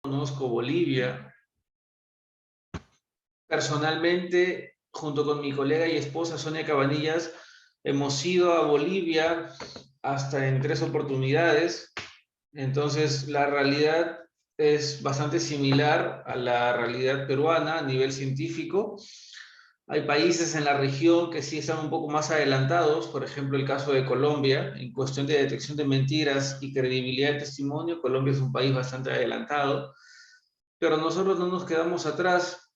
Conozco Bolivia. Personalmente, junto con mi colega y esposa Sonia Cabanillas, hemos ido a Bolivia hasta en 3 oportunidades. Entonces, la realidad es bastante similar a la realidad peruana a nivel científico. Hay países en la región que sí están un poco más adelantados, por ejemplo, el caso de Colombia, en cuestión de detección de mentiras y credibilidad del testimonio. Colombia es un país bastante adelantado, pero nosotros no nos quedamos atrás.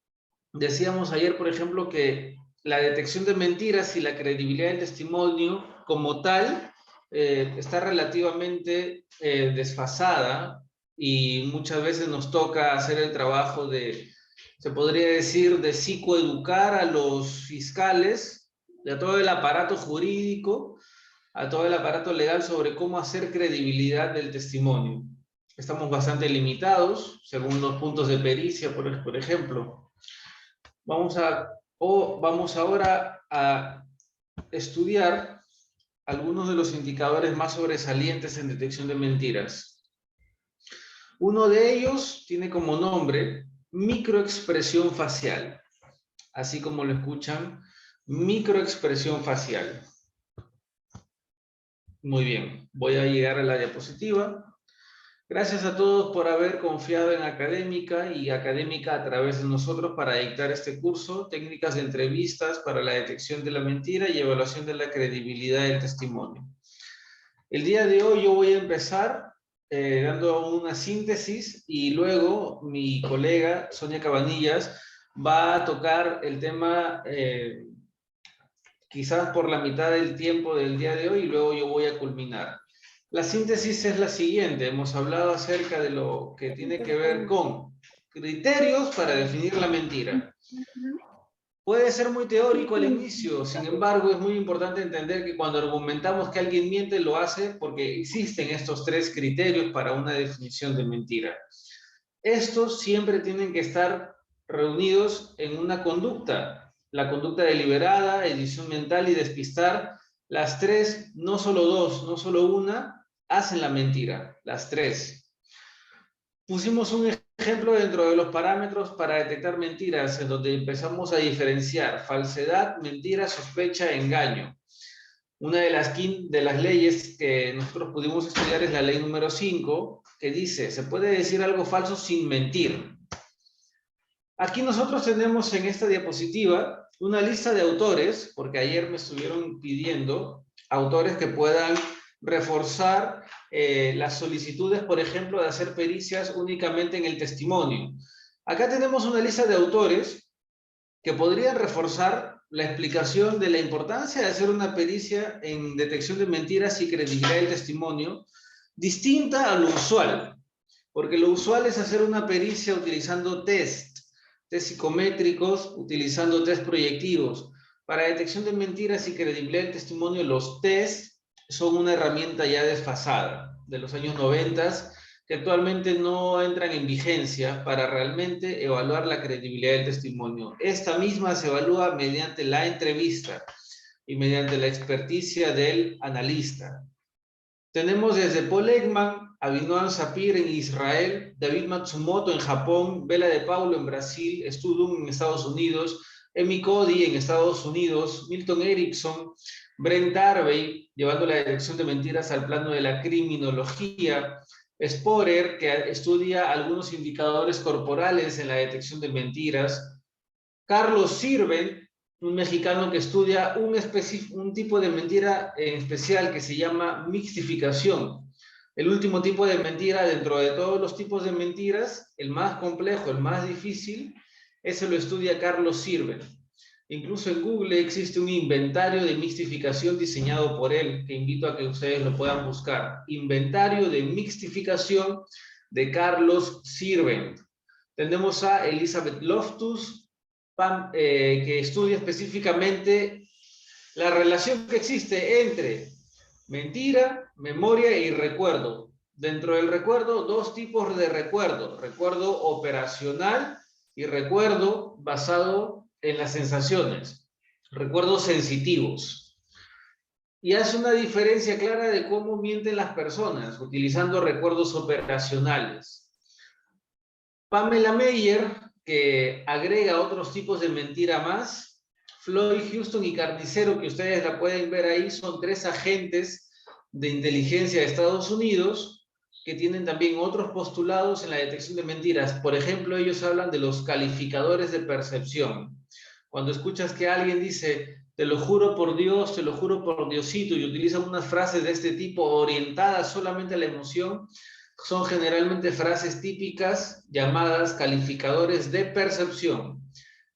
Decíamos ayer, por ejemplo, que la detección de mentiras y la credibilidad del testimonio como tal está relativamente desfasada, y muchas veces nos toca hacer el trabajo de, se podría decir, de psicoeducar a los fiscales, a todo el aparato jurídico, a todo el aparato legal sobre cómo hacer credibilidad del testimonio. Estamos bastante limitados según los puntos de pericia, por ejemplo. Vamos ahora a estudiar algunos de los indicadores más sobresalientes en detección de mentiras. Uno de ellos tiene como nombre microexpresión facial, así como lo escuchan, microexpresión facial. Muy bien, voy a llegar a la diapositiva. Gracias a todos por haber confiado en Académica y Académica a través de nosotros para dictar este curso, técnicas de entrevistas para la detección de la mentira y evaluación de la credibilidad del testimonio. El día de hoy yo voy a empezar dando una síntesis, y luego mi colega Sonia Cabanillas va a tocar el tema quizás por la mitad del tiempo del día de hoy, y luego yo voy a culminar. La síntesis es la siguiente. Hemos hablado acerca de lo que tiene que ver con criterios para definir la mentira. Puede ser muy teórico al inicio, sin embargo, es muy importante entender que cuando argumentamos que alguien miente, lo hace porque existen estos 3 criterios para una definición de mentira. Estos siempre tienen que estar reunidos en una conducta: la conducta deliberada, edición mental y despistar. Las 3, no solo 2, no solo una, hacen la mentira. Las 3. Pusimos un ejemplo dentro de los parámetros para detectar mentiras, en donde empezamos a diferenciar falsedad, mentira, sospecha, engaño. Una de las leyes que nosotros pudimos estudiar es la ley número 5, que dice: se puede decir algo falso sin mentir. Aquí nosotros tenemos en esta diapositiva una lista de autores, porque ayer me estuvieron pidiendo autores que puedan reforzar las solicitudes, por ejemplo, de hacer pericias únicamente en el testimonio. Acá tenemos una lista de autores que podrían reforzar la explicación de la importancia de hacer una pericia en detección de mentiras y credibilidad del testimonio, distinta a lo usual, porque lo usual es hacer una pericia utilizando test psicométricos, utilizando test proyectivos. Para detección de mentiras y credibilidad del testimonio, los test son una herramienta ya desfasada de los años 90, que actualmente no entran en vigencia para realmente evaluar la credibilidad del testimonio. Esta misma se evalúa mediante la entrevista y mediante la experticia del analista. Tenemos desde Paul Ekman, Avinoam Sapir en Israel, David Matsumoto en Japón, Bela de Paulo en Brasil, Stu Dunn en Estados Unidos, Emi Cody en Estados Unidos, Milton Erickson, Brent Harvey, llevando la detección de mentiras al plano de la criminología, Sporer, que estudia algunos indicadores corporales en la detección de mentiras, Carlos Sirven, un mexicano que estudia un tipo de mentira en especial que se llama mixtificación. El último tipo de mentira dentro de todos los tipos de mentiras, el más complejo, el más difícil, ese lo estudia Carlos Sirven. Incluso en Google existe un inventario de mixtificación diseñado por él, que invito a que ustedes lo puedan buscar. Inventario de mixtificación de Carlos Sirven. Tenemos a Elizabeth Loftus, que estudia específicamente la relación que existe entre mentira, memoria y recuerdo. Dentro del recuerdo, 2 tipos de recuerdo: recuerdo operacional y recuerdo basado en las sensaciones, recuerdos sensitivos. Y hace una diferencia clara de cómo mienten las personas utilizando recuerdos operacionales. Pamela Meyer, que agrega otros tipos de mentira más. Floyd Houston y Carnicero, que ustedes la pueden ver ahí, son 3 agentes de inteligencia de Estados Unidos que tienen también otros postulados en la detección de mentiras. Por ejemplo, ellos hablan de los calificadores de percepción. Cuando escuchas que alguien dice, te lo juro por Dios, te lo juro por Diosito, y utilizan unas frases de este tipo orientadas solamente a la emoción, son generalmente frases típicas llamadas calificadores de percepción,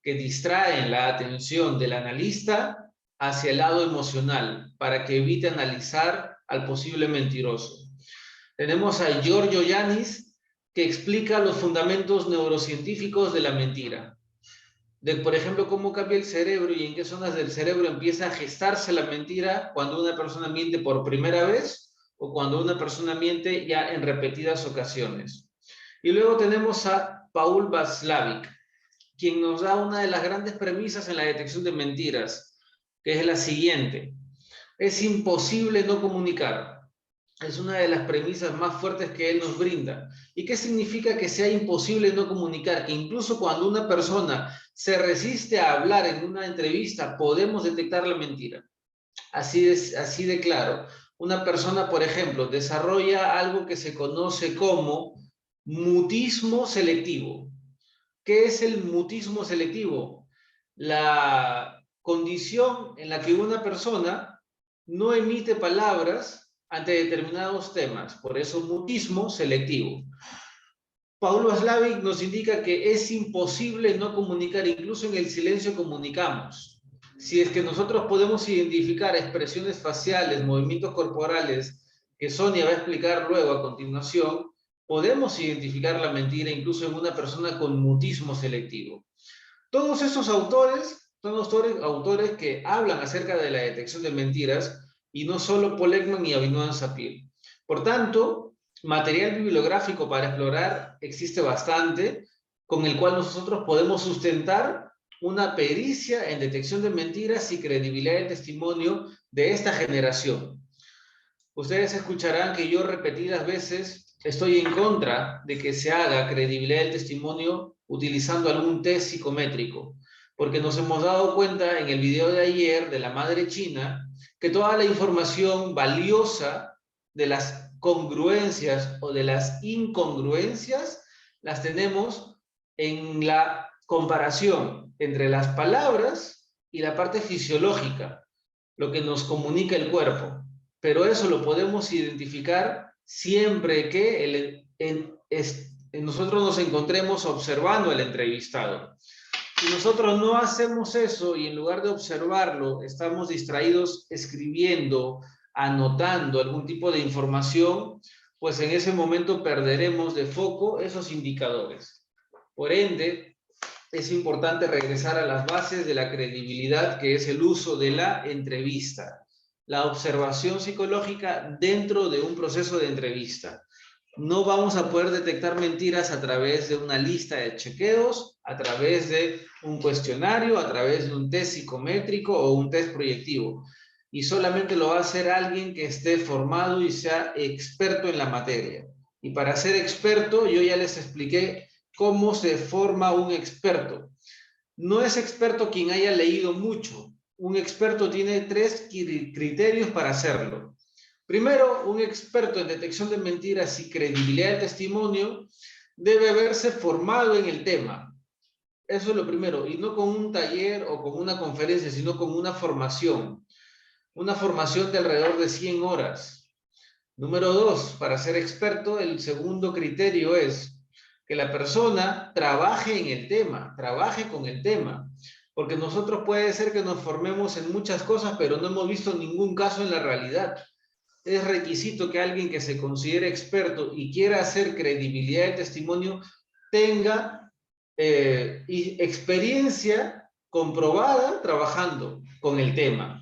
que distraen la atención del analista hacia el lado emocional para que evite analizar al posible mentiroso. Tenemos a Giorgio Yanis, que explica los fundamentos neurocientíficos de la mentira. Por ejemplo, cómo cambia el cerebro y en qué zonas del cerebro empieza a gestarse la mentira cuando una persona miente por primera vez o cuando una persona miente ya en repetidas ocasiones. Y luego tenemos a Paul Václavic, quien nos da una de las grandes premisas en la detección de mentiras, que es la siguiente: es imposible no comunicar. Es una de las premisas más fuertes que él nos brinda. ¿Y qué significa que sea imposible no comunicar? Que incluso cuando una persona se resiste a hablar en una entrevista, podemos detectar la mentira. Así de claro. Una persona, por ejemplo, desarrolla algo que se conoce como mutismo selectivo. ¿Qué es el mutismo selectivo? La condición en la que una persona no emite palabras ante determinados temas, por eso mutismo selectivo. Paulo Václavic nos indica que es imposible no comunicar, incluso en el silencio comunicamos. Si es que nosotros podemos identificar expresiones faciales, movimientos corporales, que Sonia va a explicar luego a continuación, podemos identificar la mentira incluso en una persona con mutismo selectivo. Todos esos autores son autores que hablan acerca de la detección de mentiras, y no solo Paul Ekman y Avinoam Sapir. Por tanto, material bibliográfico para explorar existe bastante, con el cual nosotros podemos sustentar una pericia en detección de mentiras y credibilidad del testimonio de esta generación. Ustedes escucharán que yo repetidas veces estoy en contra de que se haga credibilidad del testimonio utilizando algún test psicométrico, porque nos hemos dado cuenta en el video de ayer de la madre china que toda la información valiosa de las congruencias o de las incongruencias las tenemos en la comparación entre las palabras y la parte fisiológica, lo que nos comunica el cuerpo. Pero eso lo podemos identificar siempre que nosotros nos encontremos observando al entrevistado. Si nosotros no hacemos eso y en lugar de observarlo estamos distraídos escribiendo, anotando algún tipo de información, pues en ese momento perderemos de foco esos indicadores. Por ende, es importante regresar a las bases de la credibilidad, que es el uso de la entrevista, la observación psicológica dentro de un proceso de entrevista. No vamos a poder detectar mentiras a través de una lista de chequeos, a través de un cuestionario, a través de un test psicométrico o un test proyectivo. Y solamente lo va a hacer alguien que esté formado y sea experto en la materia. Y para ser experto, yo ya les expliqué cómo se forma un experto. No es experto quien haya leído mucho. Un experto tiene 3 criterios para hacerlo. Primero, un experto en detección de mentiras y credibilidad del testimonio debe haberse formado en el tema. Eso es lo primero, y no con un taller o con una conferencia, sino con una formación de alrededor de 100 horas. Número 2, para ser experto, el segundo criterio es que la persona trabaje en el tema, trabaje con el tema, porque nosotros puede ser que nos formemos en muchas cosas, pero no hemos visto ningún caso en la realidad. Es requisito que alguien que se considere experto y quiera hacer credibilidad de testimonio tenga experiencia comprobada trabajando con el tema.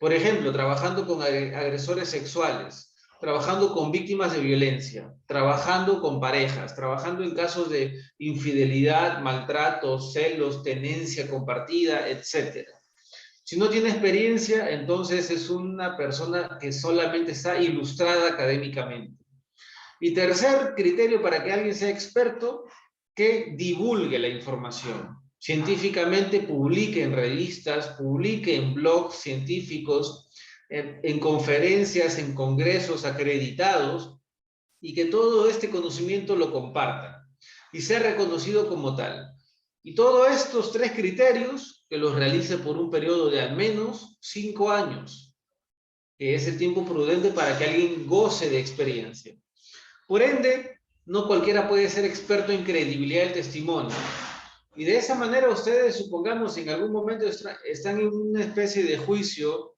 Por ejemplo, trabajando con agresores sexuales, trabajando con víctimas de violencia, trabajando con parejas, trabajando en casos de infidelidad, maltrato, celos, tenencia compartida, etc. Si no tiene experiencia, entonces es una persona que solamente está ilustrada académicamente. Y tercer criterio para que alguien sea experto, que divulgue la información. Científicamente publique en revistas, publique en blogs científicos, en conferencias, en congresos acreditados, y que todo este conocimiento lo comparta y sea reconocido como tal. Y todos estos 3 criterios que los realice por un periodo de al menos 5 años, que es el tiempo prudente para que alguien goce de experiencia. Por ende, no cualquiera puede ser experto en credibilidad del testimonio. Y de esa manera ustedes, supongamos, en algún momento están en una especie de juicio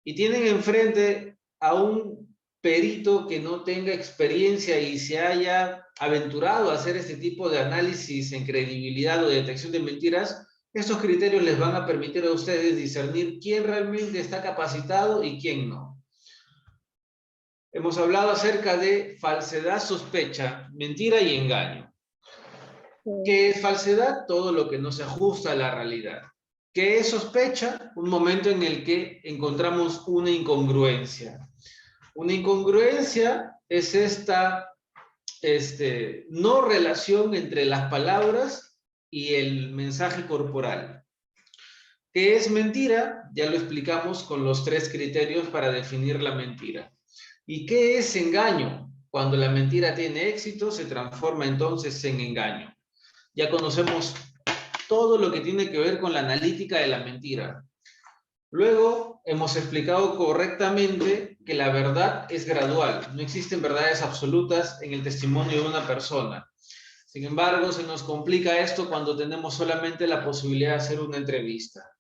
y tienen enfrente a un perito que no tenga experiencia y se haya aventurado a hacer este tipo de análisis en credibilidad o detección de mentiras, estos criterios les van a permitir a ustedes discernir quién realmente está capacitado y quién no. Hemos hablado acerca de falsedad, sospecha, mentira y engaño. ¿Qué es falsedad? Todo lo que no se ajusta a la realidad. ¿Qué es sospecha? Un momento en el que encontramos una incongruencia. Una incongruencia es esta no relación entre las palabras y el mensaje corporal. ¿Qué es mentira? Ya lo explicamos con los 3 criterios para definir la mentira. ¿Y qué es engaño? Cuando la mentira tiene éxito, se transforma entonces en engaño. Ya conocemos todo lo que tiene que ver con la analítica de la mentira. Luego, hemos explicado correctamente que la verdad es gradual. No existen verdades absolutas en el testimonio de una persona. Sin embargo, se nos complica esto cuando tenemos solamente la posibilidad de hacer una entrevista.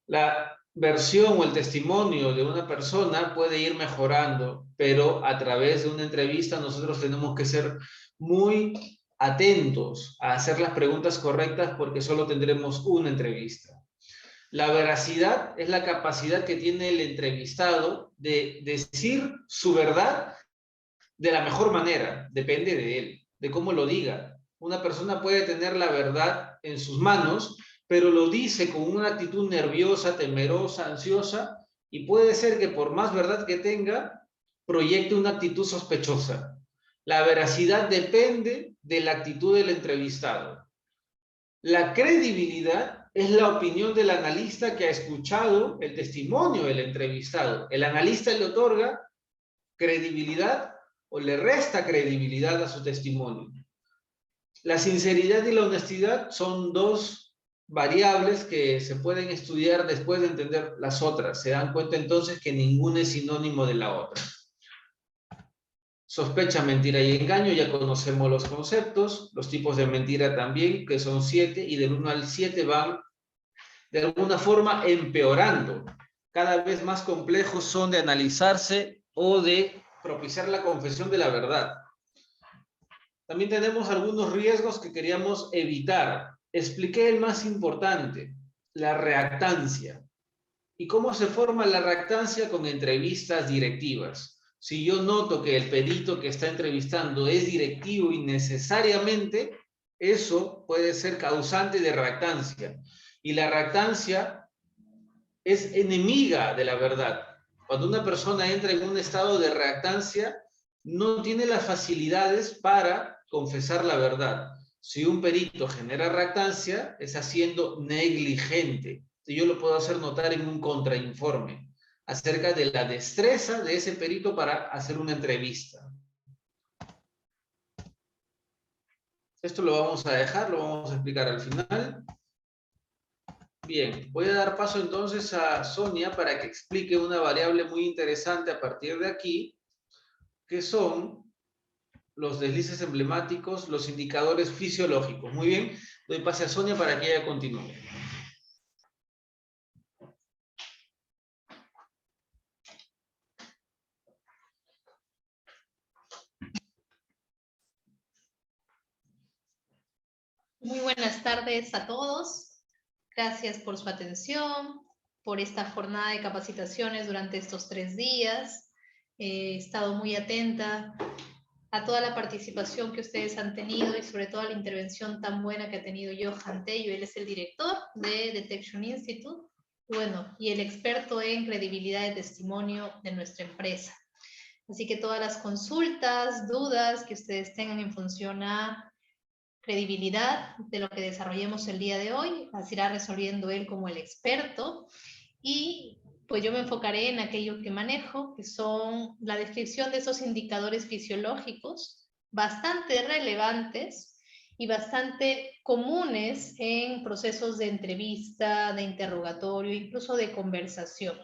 La versión o el testimonio de una persona puede ir mejorando, pero a través de una entrevista nosotros tenemos que ser muy atentos a hacer las preguntas correctas porque solo tendremos una entrevista. La veracidad es la capacidad que tiene el entrevistado de decir su verdad de la mejor manera, depende de él, de cómo lo diga. Una persona puede tener la verdad en sus manos, pero lo dice con una actitud nerviosa, temerosa, ansiosa, y puede ser que por más verdad que tenga, proyecte una actitud sospechosa. La veracidad depende de la actitud del entrevistado. La credibilidad es la opinión del analista que ha escuchado el testimonio del entrevistado. El analista le otorga credibilidad o le resta credibilidad a su testimonio. La sinceridad y la honestidad son 2 variables que se pueden estudiar después de entender las otras. Se dan cuenta entonces que ninguna es sinónimo de la otra. Sospecha, mentira y engaño, ya conocemos los conceptos, los tipos de mentira también, que son 7, y del 1 al 7 van de alguna forma empeorando. Cada vez más complejos son de analizarse o de propiciar la confesión de la verdad. También tenemos algunos riesgos que queríamos evitar. Expliqué el más importante, la reactancia. ¿Y cómo se forma la reactancia? Con entrevistas directivas. Si yo noto que el perito que está entrevistando es directivo innecesariamente, eso puede ser causante de reactancia. Y la reactancia es enemiga de la verdad. Cuando una persona entra en un estado de reactancia, no tiene las facilidades para confesar la verdad. Si un perito genera reactancia, es haciendo negligente. Yo lo puedo hacer notar en un contrainforme acerca de la destreza de ese perito para hacer una entrevista. Esto lo vamos a dejar, lo vamos a explicar al final. Bien, voy a dar paso entonces a Sonia para que explique una variable muy interesante a partir de aquí, que son los deslices emblemáticos, los indicadores fisiológicos. Muy bien, doy pase a Sonia para que ella continúe. Muy buenas tardes a todos. Gracias por su atención, por esta jornada de capacitaciones durante estos 3 días. He estado muy atenta a toda la participación que ustedes han tenido y sobre todo a la intervención tan buena que ha tenido Johan Tello. Él es el director de Detection Institute, bueno, y el experto en credibilidad de testimonio de nuestra empresa. Así que todas las consultas, dudas que ustedes tengan en función a credibilidad de lo que desarrollemos el día de hoy, las irá resolviendo él como el experto, y pues yo me enfocaré en aquello que manejo, que son la descripción de esos indicadores fisiológicos bastante relevantes y bastante comunes en procesos de entrevista, de interrogatorio, incluso de conversación.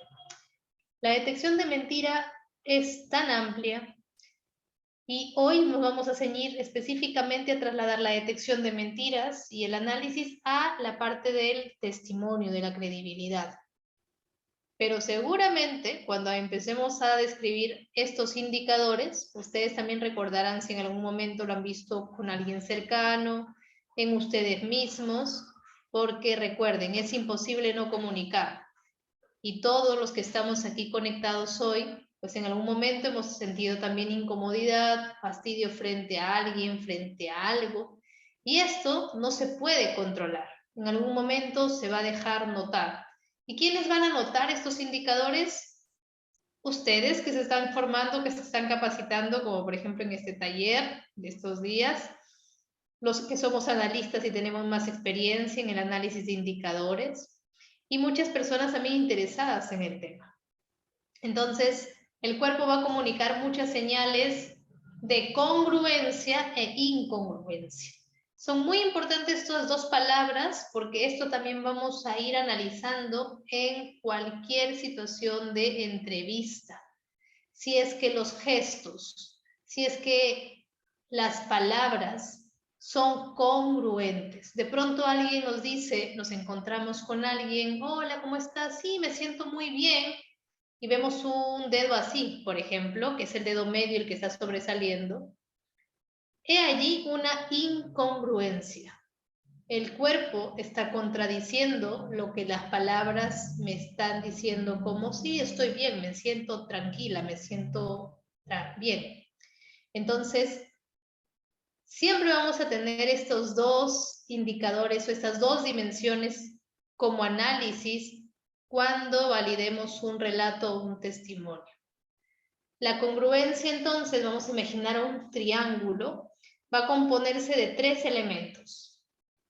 La detección de mentira es tan amplia y hoy nos vamos a ceñir específicamente a trasladar la detección de mentiras y el análisis a la parte del testimonio, de la credibilidad. Pero seguramente cuando empecemos a describir estos indicadores, ustedes también recordarán si en algún momento lo han visto con alguien cercano, en ustedes mismos, porque recuerden, es imposible no comunicar. Y todos los que estamos aquí conectados hoy, pues en algún momento hemos sentido también incomodidad, fastidio frente a alguien, frente a algo. Y esto no se puede controlar. En algún momento se va a dejar notar. ¿Y quiénes van a notar estos indicadores? Ustedes que se están formando, que se están capacitando, como por ejemplo en este taller de estos días, los que somos analistas y tenemos más experiencia en el análisis de indicadores, y muchas personas también interesadas en el tema. Entonces, el cuerpo va a comunicar muchas señales de congruencia e incongruencia. Son muy importantes estas dos palabras porque esto también vamos a ir analizando en cualquier situación de entrevista. Si es que los gestos, si es que las palabras son congruentes. De pronto alguien nos dice, nos encontramos con alguien, hola, ¿cómo estás? Sí, me siento muy bien. Y vemos un dedo así, por ejemplo, que es el dedo medio el que está sobresaliendo. He allí una incongruencia. El cuerpo está contradiciendo lo que las palabras me están diciendo, como sí, estoy bien, me siento tranquila, me siento bien. Entonces, siempre vamos a tener estos dos indicadores o estas dos dimensiones como análisis cuando validemos un relato o un testimonio. La congruencia, entonces, vamos a imaginar un triángulo, va a componerse de 3 elementos.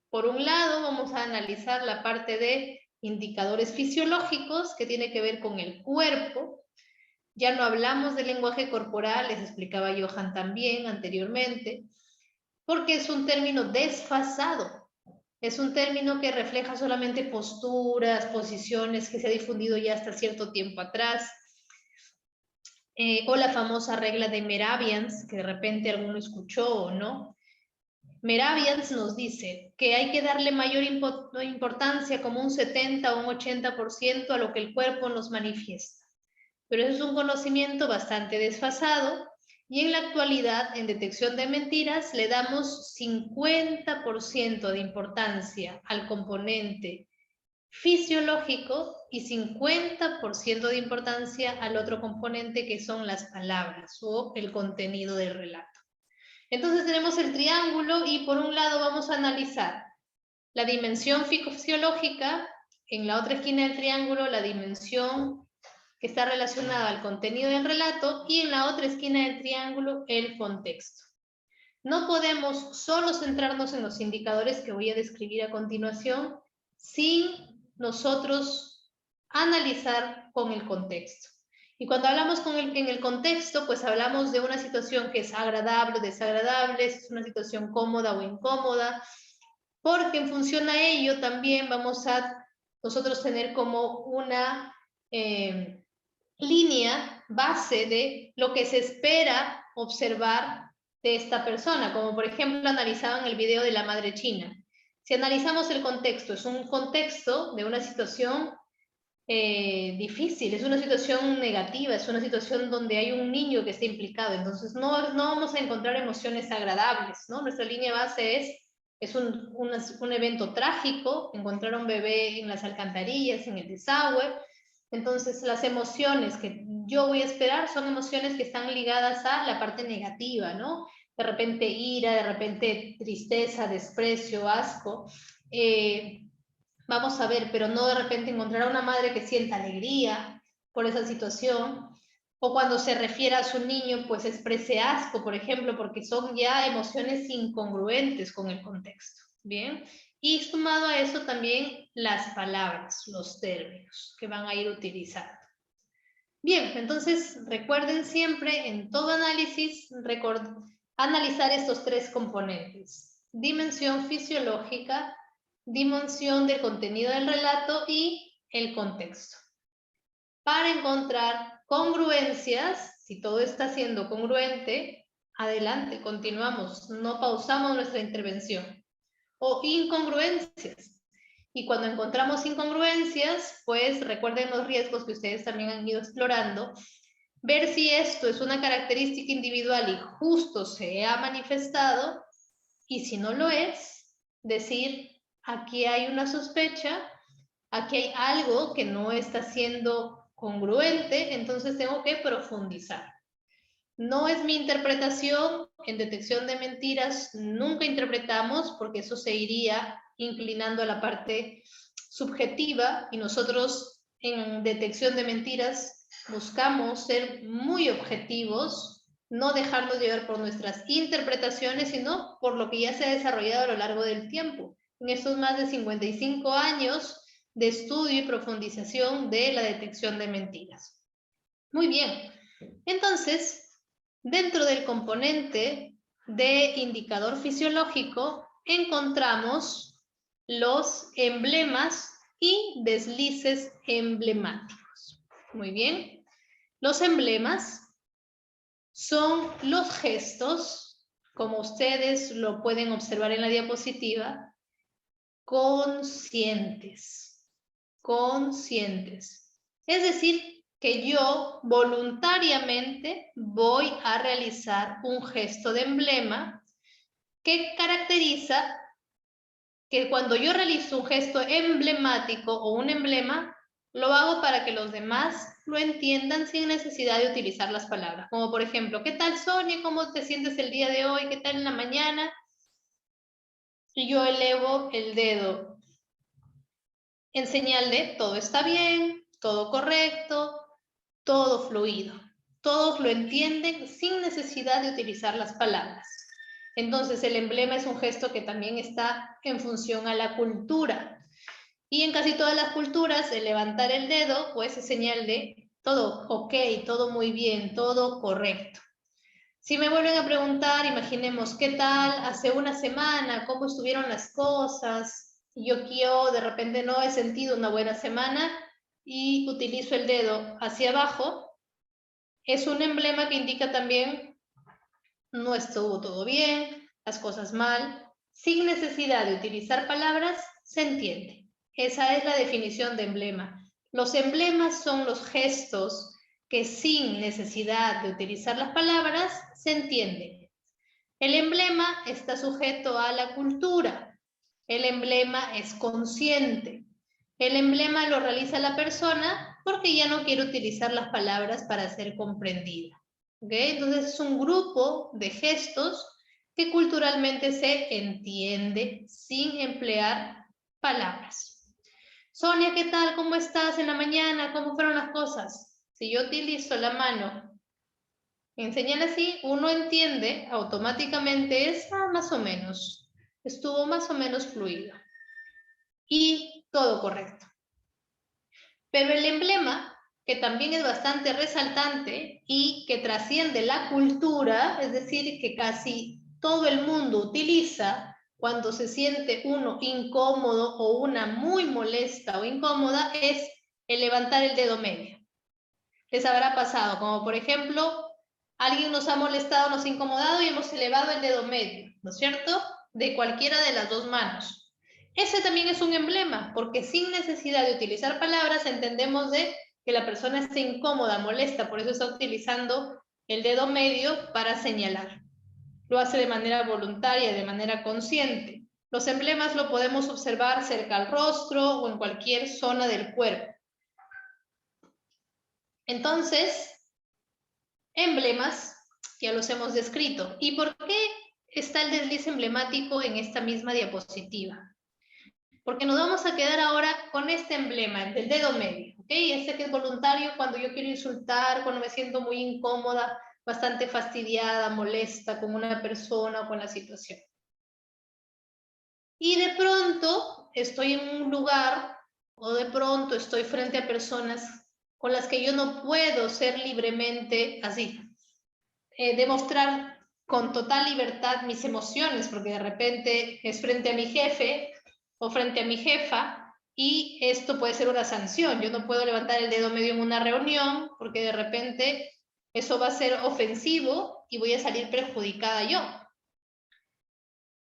Por un lado, vamos a analizar la parte de indicadores fisiológicos que tiene que ver con el cuerpo. Ya no hablamos del lenguaje corporal, les explicaba Johan también anteriormente, porque es un término desfasado. Es un término que refleja solamente posturas, posiciones que se ha difundido ya hasta cierto tiempo atrás. O la famosa regla de Mehrabians, que de repente alguno escuchó o no. Mehrabians nos dice que hay que darle mayor importancia, como un 70 o un 80% a lo que el cuerpo nos manifiesta. Pero eso es un conocimiento bastante desfasado y en la actualidad, en detección de mentiras, le damos 50% de importancia al componente fisiológico y 50% de importancia al otro componente que son las palabras o el contenido del relato. Entonces tenemos el triángulo y por un lado vamos a analizar la dimensión fisiológica, en la otra esquina del triángulo la dimensión que está relacionada al contenido del relato y en la otra esquina del triángulo el contexto. No podemos solo centrarnos en los indicadores que voy a describir a continuación sin nosotros analizar con el contexto. Y cuando hablamos en el contexto, pues hablamos de una situación que es agradable o desagradable, si es una situación cómoda o incómoda, porque en función a ello también vamos a nosotros tener como una línea base de lo que se espera observar de esta persona, como por ejemplo analizaban el video de la madre china. Si analizamos el contexto, es un contexto de una situación difícil, es una situación negativa, es una situación donde hay un niño que está implicado, entonces no vamos a encontrar emociones agradables, ¿no? Nuestra línea base es un evento trágico, encontrar a un bebé en las alcantarillas, en el desagüe. Entonces las emociones que yo voy a esperar son emociones que están ligadas a la parte negativa, ¿no? De repente ira, de repente tristeza, desprecio, asco. Vamos a ver, pero no de repente encontrar a una madre que sienta alegría por esa situación. O cuando se refiere a su niño, pues exprese asco, por ejemplo, porque son ya emociones incongruentes con el contexto. Bien. Y sumado a eso también las palabras, los términos que van a ir utilizando. Bien, entonces recuerden siempre en todo análisis analizar estos tres componentes: dimensión fisiológica, dimensión del contenido del relato y el contexto. Para encontrar congruencias, si todo está siendo congruente, adelante, continuamos, no pausamos nuestra intervención. O incongruencias. Y cuando encontramos incongruencias, pues recuerden los riesgos que ustedes también han ido explorando, ver si esto es una característica individual y justo se ha manifestado, y si no lo es, decir, aquí hay una sospecha, aquí hay algo que no está siendo congruente, entonces tengo que profundizar. No es mi interpretación, en detección de mentiras nunca interpretamos porque eso se iría inclinando a la parte subjetiva y nosotros en detección de mentiras buscamos ser muy objetivos, no dejarnos llevar por nuestras interpretaciones, sino por lo que ya se ha desarrollado a lo largo del tiempo. En estos más de 55 años de estudio y profundización de la detección de mentiras. Muy bien, entonces, dentro del componente de indicador fisiológico encontramos los emblemas y deslices emblemáticos. Muy bien. Los emblemas son los gestos, como ustedes lo pueden observar en la diapositiva, conscientes. Conscientes. Es decir, que yo voluntariamente voy a realizar un gesto de emblema que caracteriza que cuando yo realizo un gesto emblemático o un emblema, lo hago para que los demás lo entiendan sin necesidad de utilizar las palabras. Como por ejemplo, ¿qué tal, Sonia? ¿Cómo te sientes el día de hoy? ¿Qué tal en la mañana? Y yo elevo el dedo en señal de todo está bien, todo correcto, todo fluido. Todos lo entienden sin necesidad de utilizar las palabras. Entonces, el emblema es un gesto que también está en función a la cultura. Y en casi todas las culturas, el levantar el dedo, pues es señal de todo ok, todo muy bien, todo correcto. Si me vuelven a preguntar, imaginemos, ¿qué tal hace una semana? ¿Cómo estuvieron las cosas? Yo de repente no he sentido una buena semana y utilizo el dedo hacia abajo. Es un emblema que indica también no estuvo todo bien, las cosas mal. Sin necesidad de utilizar palabras, se entiende. Esa es la definición de emblema. Los emblemas son los gestos que sin necesidad de utilizar las palabras se entienden. El emblema está sujeto a la cultura. El emblema es consciente. El emblema lo realiza la persona porque ya no quiere utilizar las palabras para ser comprendida. ¿Okay? Entonces es un grupo de gestos que culturalmente se entiende sin emplear palabras. Sonia, ¿qué tal? ¿Cómo estás en la mañana? ¿Cómo fueron las cosas? Si yo utilizo la mano en señal así, uno entiende automáticamente es más o menos. Estuvo más o menos fluido. Y todo correcto. Pero el emblema, que también es bastante resaltante y que trasciende la cultura, es decir, que casi todo el mundo utiliza cuando se siente uno incómodo o una muy molesta o incómoda, es el levantar el dedo medio. Les habrá pasado, como por ejemplo, alguien nos ha molestado, nos ha incomodado y hemos elevado el dedo medio, ¿no es cierto? De cualquiera de las dos manos. Ese también es un emblema, porque sin necesidad de utilizar palabras entendemos de que la persona está incómoda, molesta, por eso está utilizando el dedo medio para señalar. Lo hace de manera voluntaria, de manera consciente. Los emblemas lo podemos observar cerca al rostro o en cualquier zona del cuerpo. Entonces, emblemas ya los hemos descrito. ¿Y por qué está el desliz emblemático en esta misma diapositiva? Porque nos vamos a quedar ahora con este emblema, el del dedo medio, ¿ok? Este que es voluntario cuando yo quiero insultar, cuando me siento muy incómoda, bastante fastidiada, molesta con una persona o con la situación. Y de pronto estoy en un lugar o de pronto estoy frente a personas con las que yo no puedo ser libremente así, demostrar con total libertad mis emociones, porque de repente es frente a mi jefe o frente a mi jefa y esto puede ser una sanción. Yo no puedo levantar el dedo medio en una reunión porque de repente eso va a ser ofensivo y voy a salir perjudicada yo.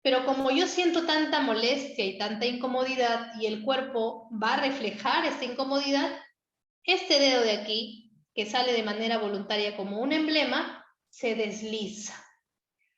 Pero como yo siento tanta molestia y tanta incomodidad y el cuerpo va a reflejar esta incomodidad, este dedo de aquí, que sale de manera voluntaria como un emblema, se desliza.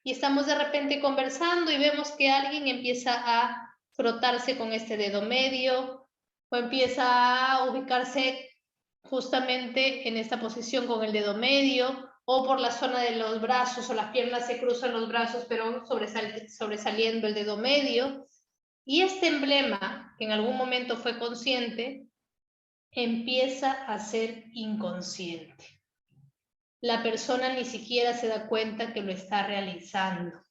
Y estamos de repente conversando y vemos que alguien empieza a frotarse con este dedo medio o empieza a ubicarse justamente en esta posición con el dedo medio o por la zona de los brazos o las piernas se cruzan los brazos pero sobresaliendo el dedo medio. Y este emblema, que en algún momento fue consciente, empieza a ser inconsciente. La persona ni siquiera se da cuenta que lo está realizando,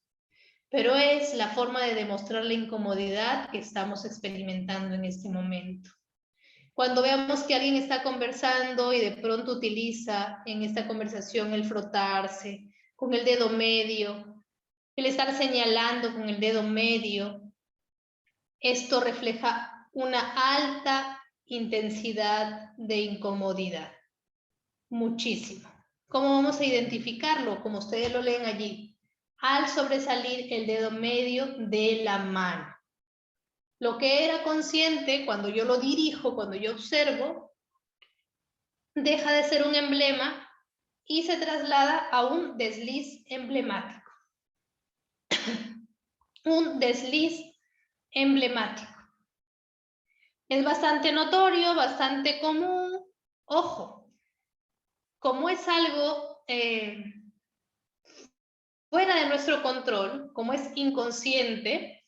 pero es la forma de demostrar la incomodidad que estamos experimentando en este momento. Cuando veamos que alguien está conversando y de pronto utiliza en esta conversación el frotarse con el dedo medio, el estar señalando con el dedo medio, esto refleja una alta intensidad de incomodidad. Muchísimo. ¿Cómo vamos a identificarlo? Como ustedes lo leen allí, al sobresalir el dedo medio de la mano. Lo que era consciente cuando yo lo dirijo, cuando yo observo, deja de ser un emblema y se traslada a un desliz emblemático. Un desliz emblemático. Es bastante notorio, bastante común. Ojo, como es algo fuera de nuestro control, como es inconsciente,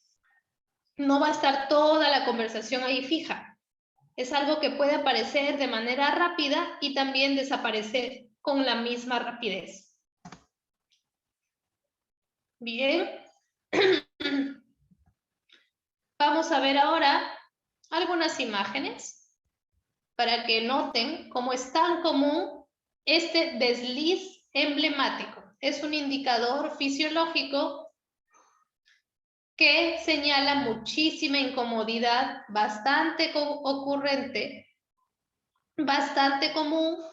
no va a estar toda la conversación ahí fija. Es algo que puede aparecer de manera rápida y también desaparecer con la misma rapidez. Bien. Vamos a ver ahora algunas imágenes para que noten cómo es tan común este desliz emblemático. Es un indicador fisiológico que señala muchísima incomodidad, bastante ocurrente, bastante común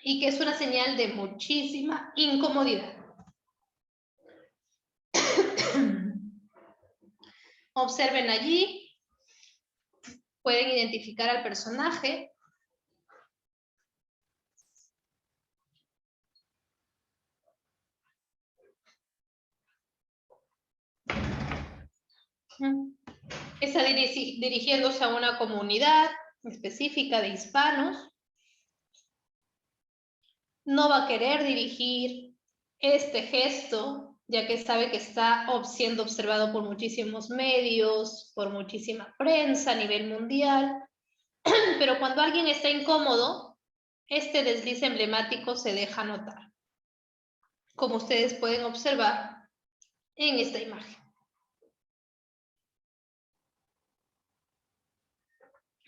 y que es una señal de muchísima incomodidad. Observen allí, pueden identificar al personaje. Está dirigiéndose a una comunidad específica de hispanos. No va a querer dirigir este gesto, ya que sabe que está siendo observado por muchísimos medios, por muchísima prensa a nivel mundial. Pero cuando alguien está incómodo, este desliz emblemático se deja notar, como ustedes pueden observar en esta imagen.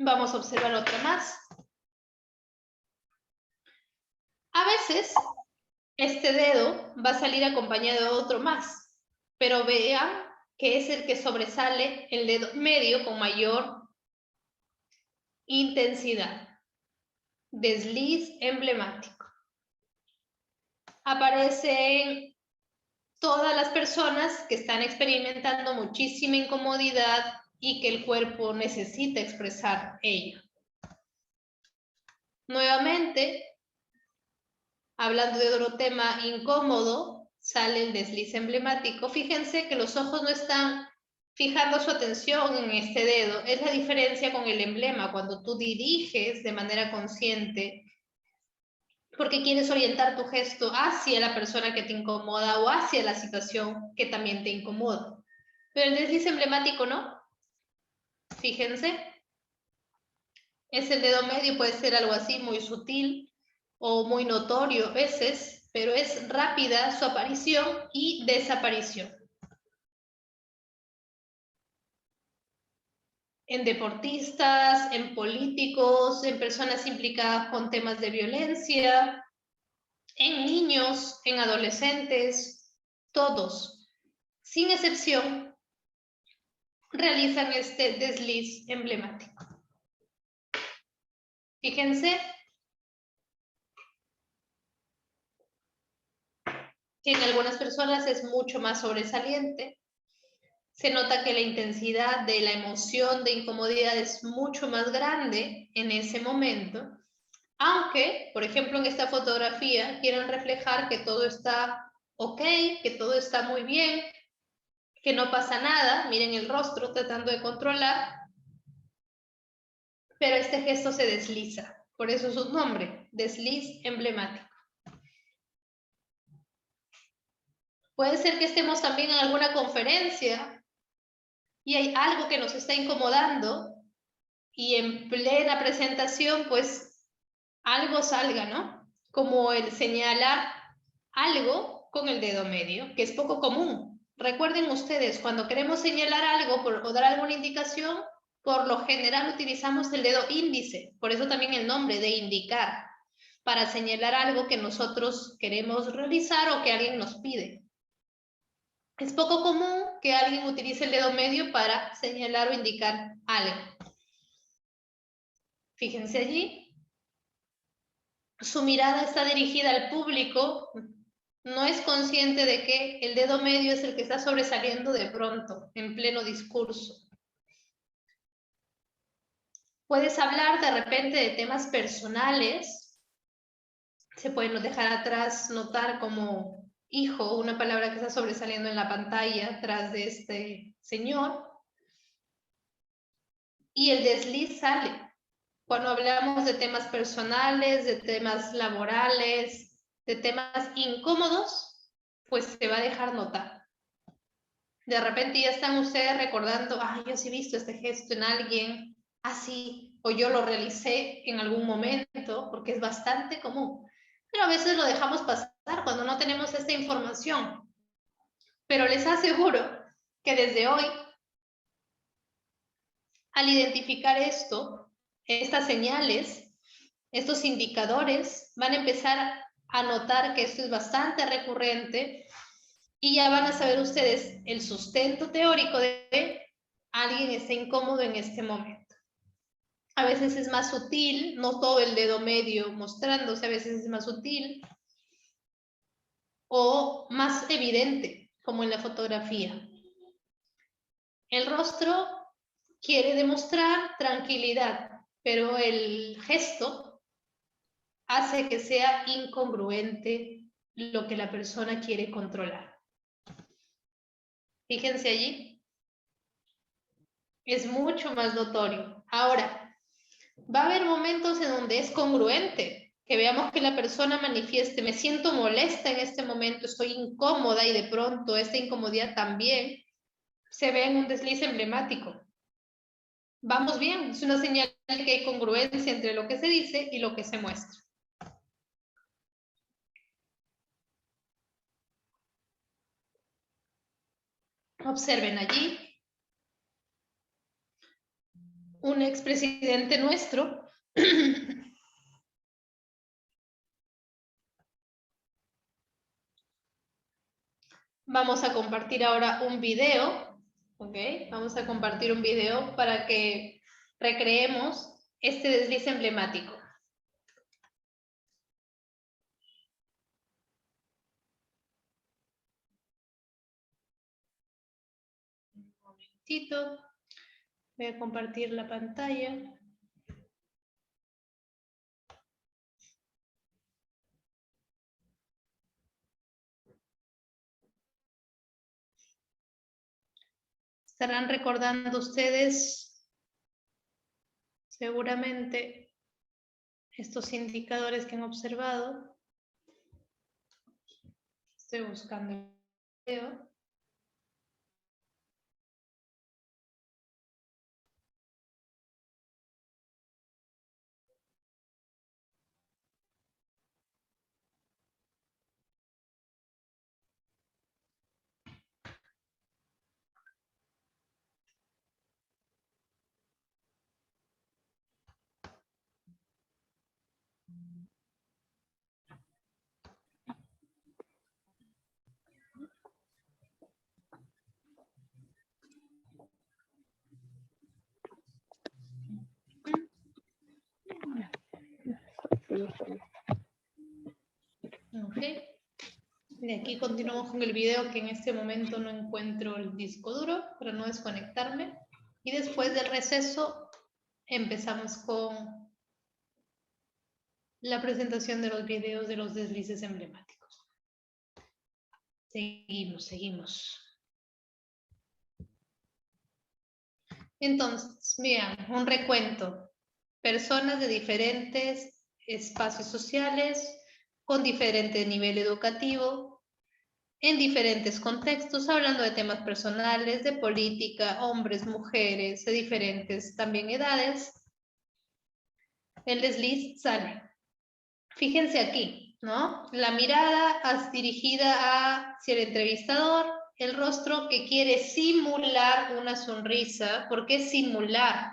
Vamos a observar otra más. A veces, este dedo va a salir acompañado de otro más, pero vean que es el que sobresale el dedo medio con mayor intensidad. Desliz emblemático. Aparecen todas las personas que están experimentando muchísima incomodidad y que el cuerpo necesita expresar ello. Nuevamente, hablando de otro tema incómodo, sale el desliz emblemático. Fíjense que los ojos no están fijando su atención en este dedo. Es la diferencia con el emblema. Cuando tú diriges de manera consciente, porque quieres orientar tu gesto hacia la persona que te incomoda o hacia la situación que también te incomoda. Pero el desliz emblemático no. Fíjense, ese dedo medio puede ser algo así muy sutil o muy notorio a veces, pero es rápida su aparición y desaparición. En deportistas, en políticos, en personas implicadas con temas de violencia, en niños, en adolescentes, todos, sin excepción, realizan este desliz emblemático. Fíjense que en algunas personas es mucho más sobresaliente. Se nota que la intensidad de la emoción, de incomodidad es mucho más grande en ese momento. Aunque, por ejemplo, en esta fotografía quieren reflejar que todo está ok, que todo está muy bien, que no pasa nada. Miren el rostro tratando de controlar, pero este gesto se desliza. Por eso es su nombre, desliz emblemático. Puede ser que estemos también en alguna conferencia y hay algo que nos está incomodando y en plena presentación, pues algo salga, ¿no? Como el señalar algo con el dedo medio, que es poco común. Recuerden ustedes, cuando queremos señalar algo o dar alguna indicación, por lo general utilizamos el dedo índice, por eso también el nombre de indicar, para señalar algo que nosotros queremos realizar o que alguien nos pide. Es poco común que alguien utilice el dedo medio para señalar o indicar algo. Fíjense allí. Su mirada está dirigida al público, no es consciente de que el dedo medio es el que está sobresaliendo de pronto, en pleno discurso. Puedes hablar de repente de temas personales, se pueden dejar atrás, notar como hijo, una palabra que está sobresaliendo en la pantalla atrás de este señor, y el desliz sale. Cuando hablamos de temas personales, de temas laborales, de temas incómodos, pues se va a dejar notar. De repente ya están ustedes recordando, ah, yo sí he visto este gesto en alguien, así, o yo lo realicé en algún momento, porque es bastante común. Pero a veces lo dejamos pasar cuando no tenemos esta información. Pero les aseguro que desde hoy, al identificar esto, estas señales, estos indicadores, van a empezar a notar que esto es bastante recurrente y ya van a saber ustedes el sustento teórico de alguien está incómodo en este momento. A veces es más sutil, no todo el dedo medio mostrándose, a veces es más sutil o más evidente, como en la fotografía. El rostro quiere demostrar tranquilidad, pero el gesto hace que sea incongruente lo que la persona quiere controlar. Fíjense allí. Es mucho más notorio. Ahora, va a haber momentos en donde es congruente, que veamos que la persona manifieste, me siento molesta en este momento, estoy incómoda y de pronto esta incomodidad también se ve en un desliz emblemático. Vamos bien, es una señal de que hay congruencia entre lo que se dice y lo que se muestra. Observen allí un expresidente nuestro vamos a compartir ahora un video, ¿ok? Vamos a compartir un video para que recreemos este desliz emblemático. Un momentito, voy a compartir la pantalla. Estarán recordando ustedes seguramente estos indicadores que han observado. Estoy buscando el video. Ok. De aquí continuamos con el video, que en este momento no encuentro el disco duro para no desconectarme. Y después del receso empezamos con la presentación de los videos de los deslices emblemáticos. Seguimos. Entonces, vean, un recuento. Personas de diferentes espacios sociales, con diferente nivel educativo, en diferentes contextos, hablando de temas personales, de política, hombres, mujeres, de diferentes también edades. El desliz sale. Fíjense aquí, ¿no? La mirada dirigida hacia el entrevistador, el rostro que quiere simular una sonrisa. ¿Por qué simular?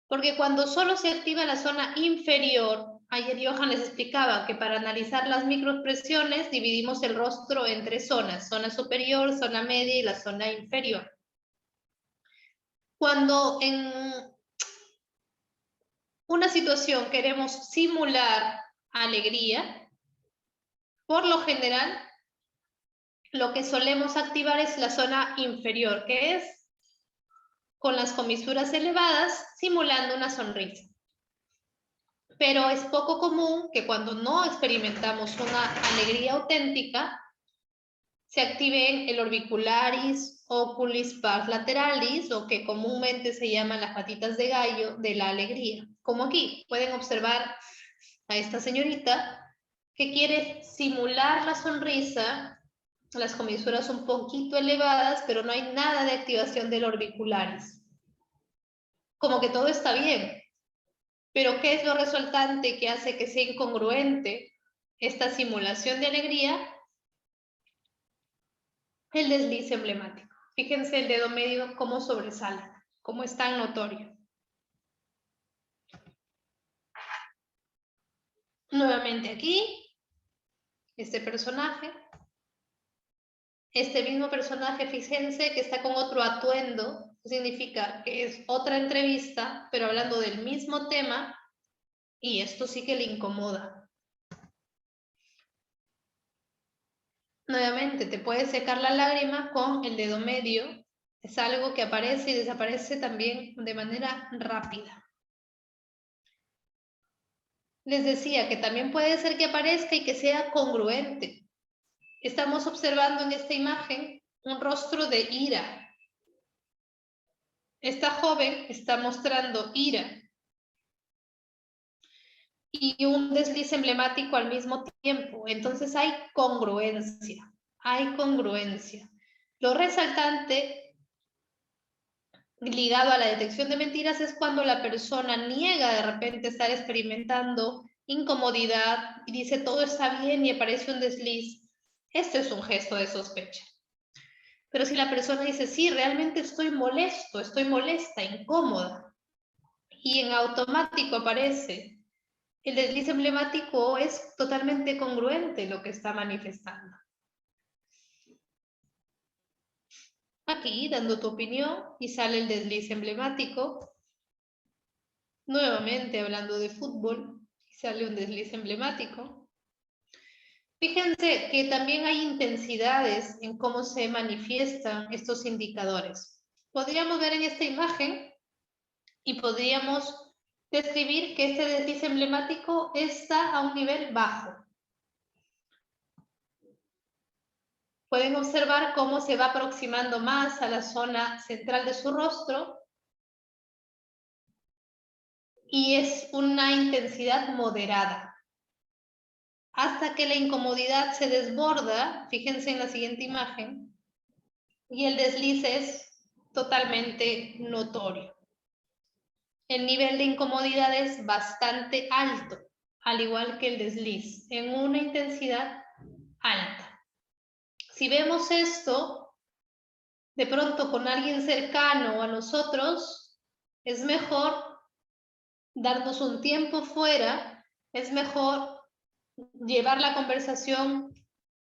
Porque cuando solo se activa la zona inferior, ayer Johan les explicaba que para analizar las microexpresiones dividimos el rostro en 3 zonas: zona superior, zona media y la zona inferior. Cuando en una situación queremos simular alegría, por lo general, lo que solemos activar es la zona inferior, que es con las comisuras elevadas, simulando una sonrisa. Pero es poco común que cuando no experimentamos una alegría auténtica, se activen el orbicularis, oculis pars lateralis, o que comúnmente se llaman las patitas de gallo de la alegría. Como aquí, pueden observar a esta señorita que quiere simular la sonrisa, las comisuras un poquito elevadas, pero no hay nada de activación del orbicularis. Como que todo está bien. Pero ¿qué es lo resultante que hace que sea incongruente esta simulación de alegría? El desliz emblemático. Fíjense el dedo medio cómo sobresale, cómo es tan notorio. Nuevamente aquí, este personaje. Este mismo personaje, fíjense que está con otro atuendo. Significa que es otra entrevista, pero hablando del mismo tema, y esto sí que le incomoda. Nuevamente, te puedes secar la lágrima con el dedo medio. Es algo que aparece y desaparece también de manera rápida. Les decía que también puede ser que aparezca y que sea congruente. Estamos observando en esta imagen un rostro de ira. Esta joven está mostrando ira y un desliz emblemático al mismo tiempo. Entonces hay congruencia, hay congruencia. Lo resaltante ligado a la detección de mentiras es cuando la persona niega de repente estar experimentando incomodidad y dice todo está bien y aparece un desliz. Este es un gesto de sospecha. Pero si la persona dice sí, realmente estoy molesto, estoy molesta, incómoda, y en automático aparece el desliz emblemático, es totalmente congruente lo que está manifestando. Aquí, dando tu opinión, y sale el desliz emblemático. Nuevamente, hablando de fútbol, y sale un desliz emblemático. Fíjense que también hay intensidades en cómo se manifiestan estos indicadores. Podríamos ver en esta imagen y podríamos describir que este desliz emblemático está a un nivel bajo. Pueden observar cómo se va aproximando más a la zona central de su rostro y es una intensidad moderada. Hasta que la incomodidad se desborda, fíjense en la siguiente imagen, y el desliz es totalmente notorio. El nivel de incomodidad es bastante alto, al igual que el desliz, en una intensidad alta. Si vemos esto, de pronto con alguien cercano a nosotros, es mejor darnos un tiempo fuera, es mejor llevar la conversación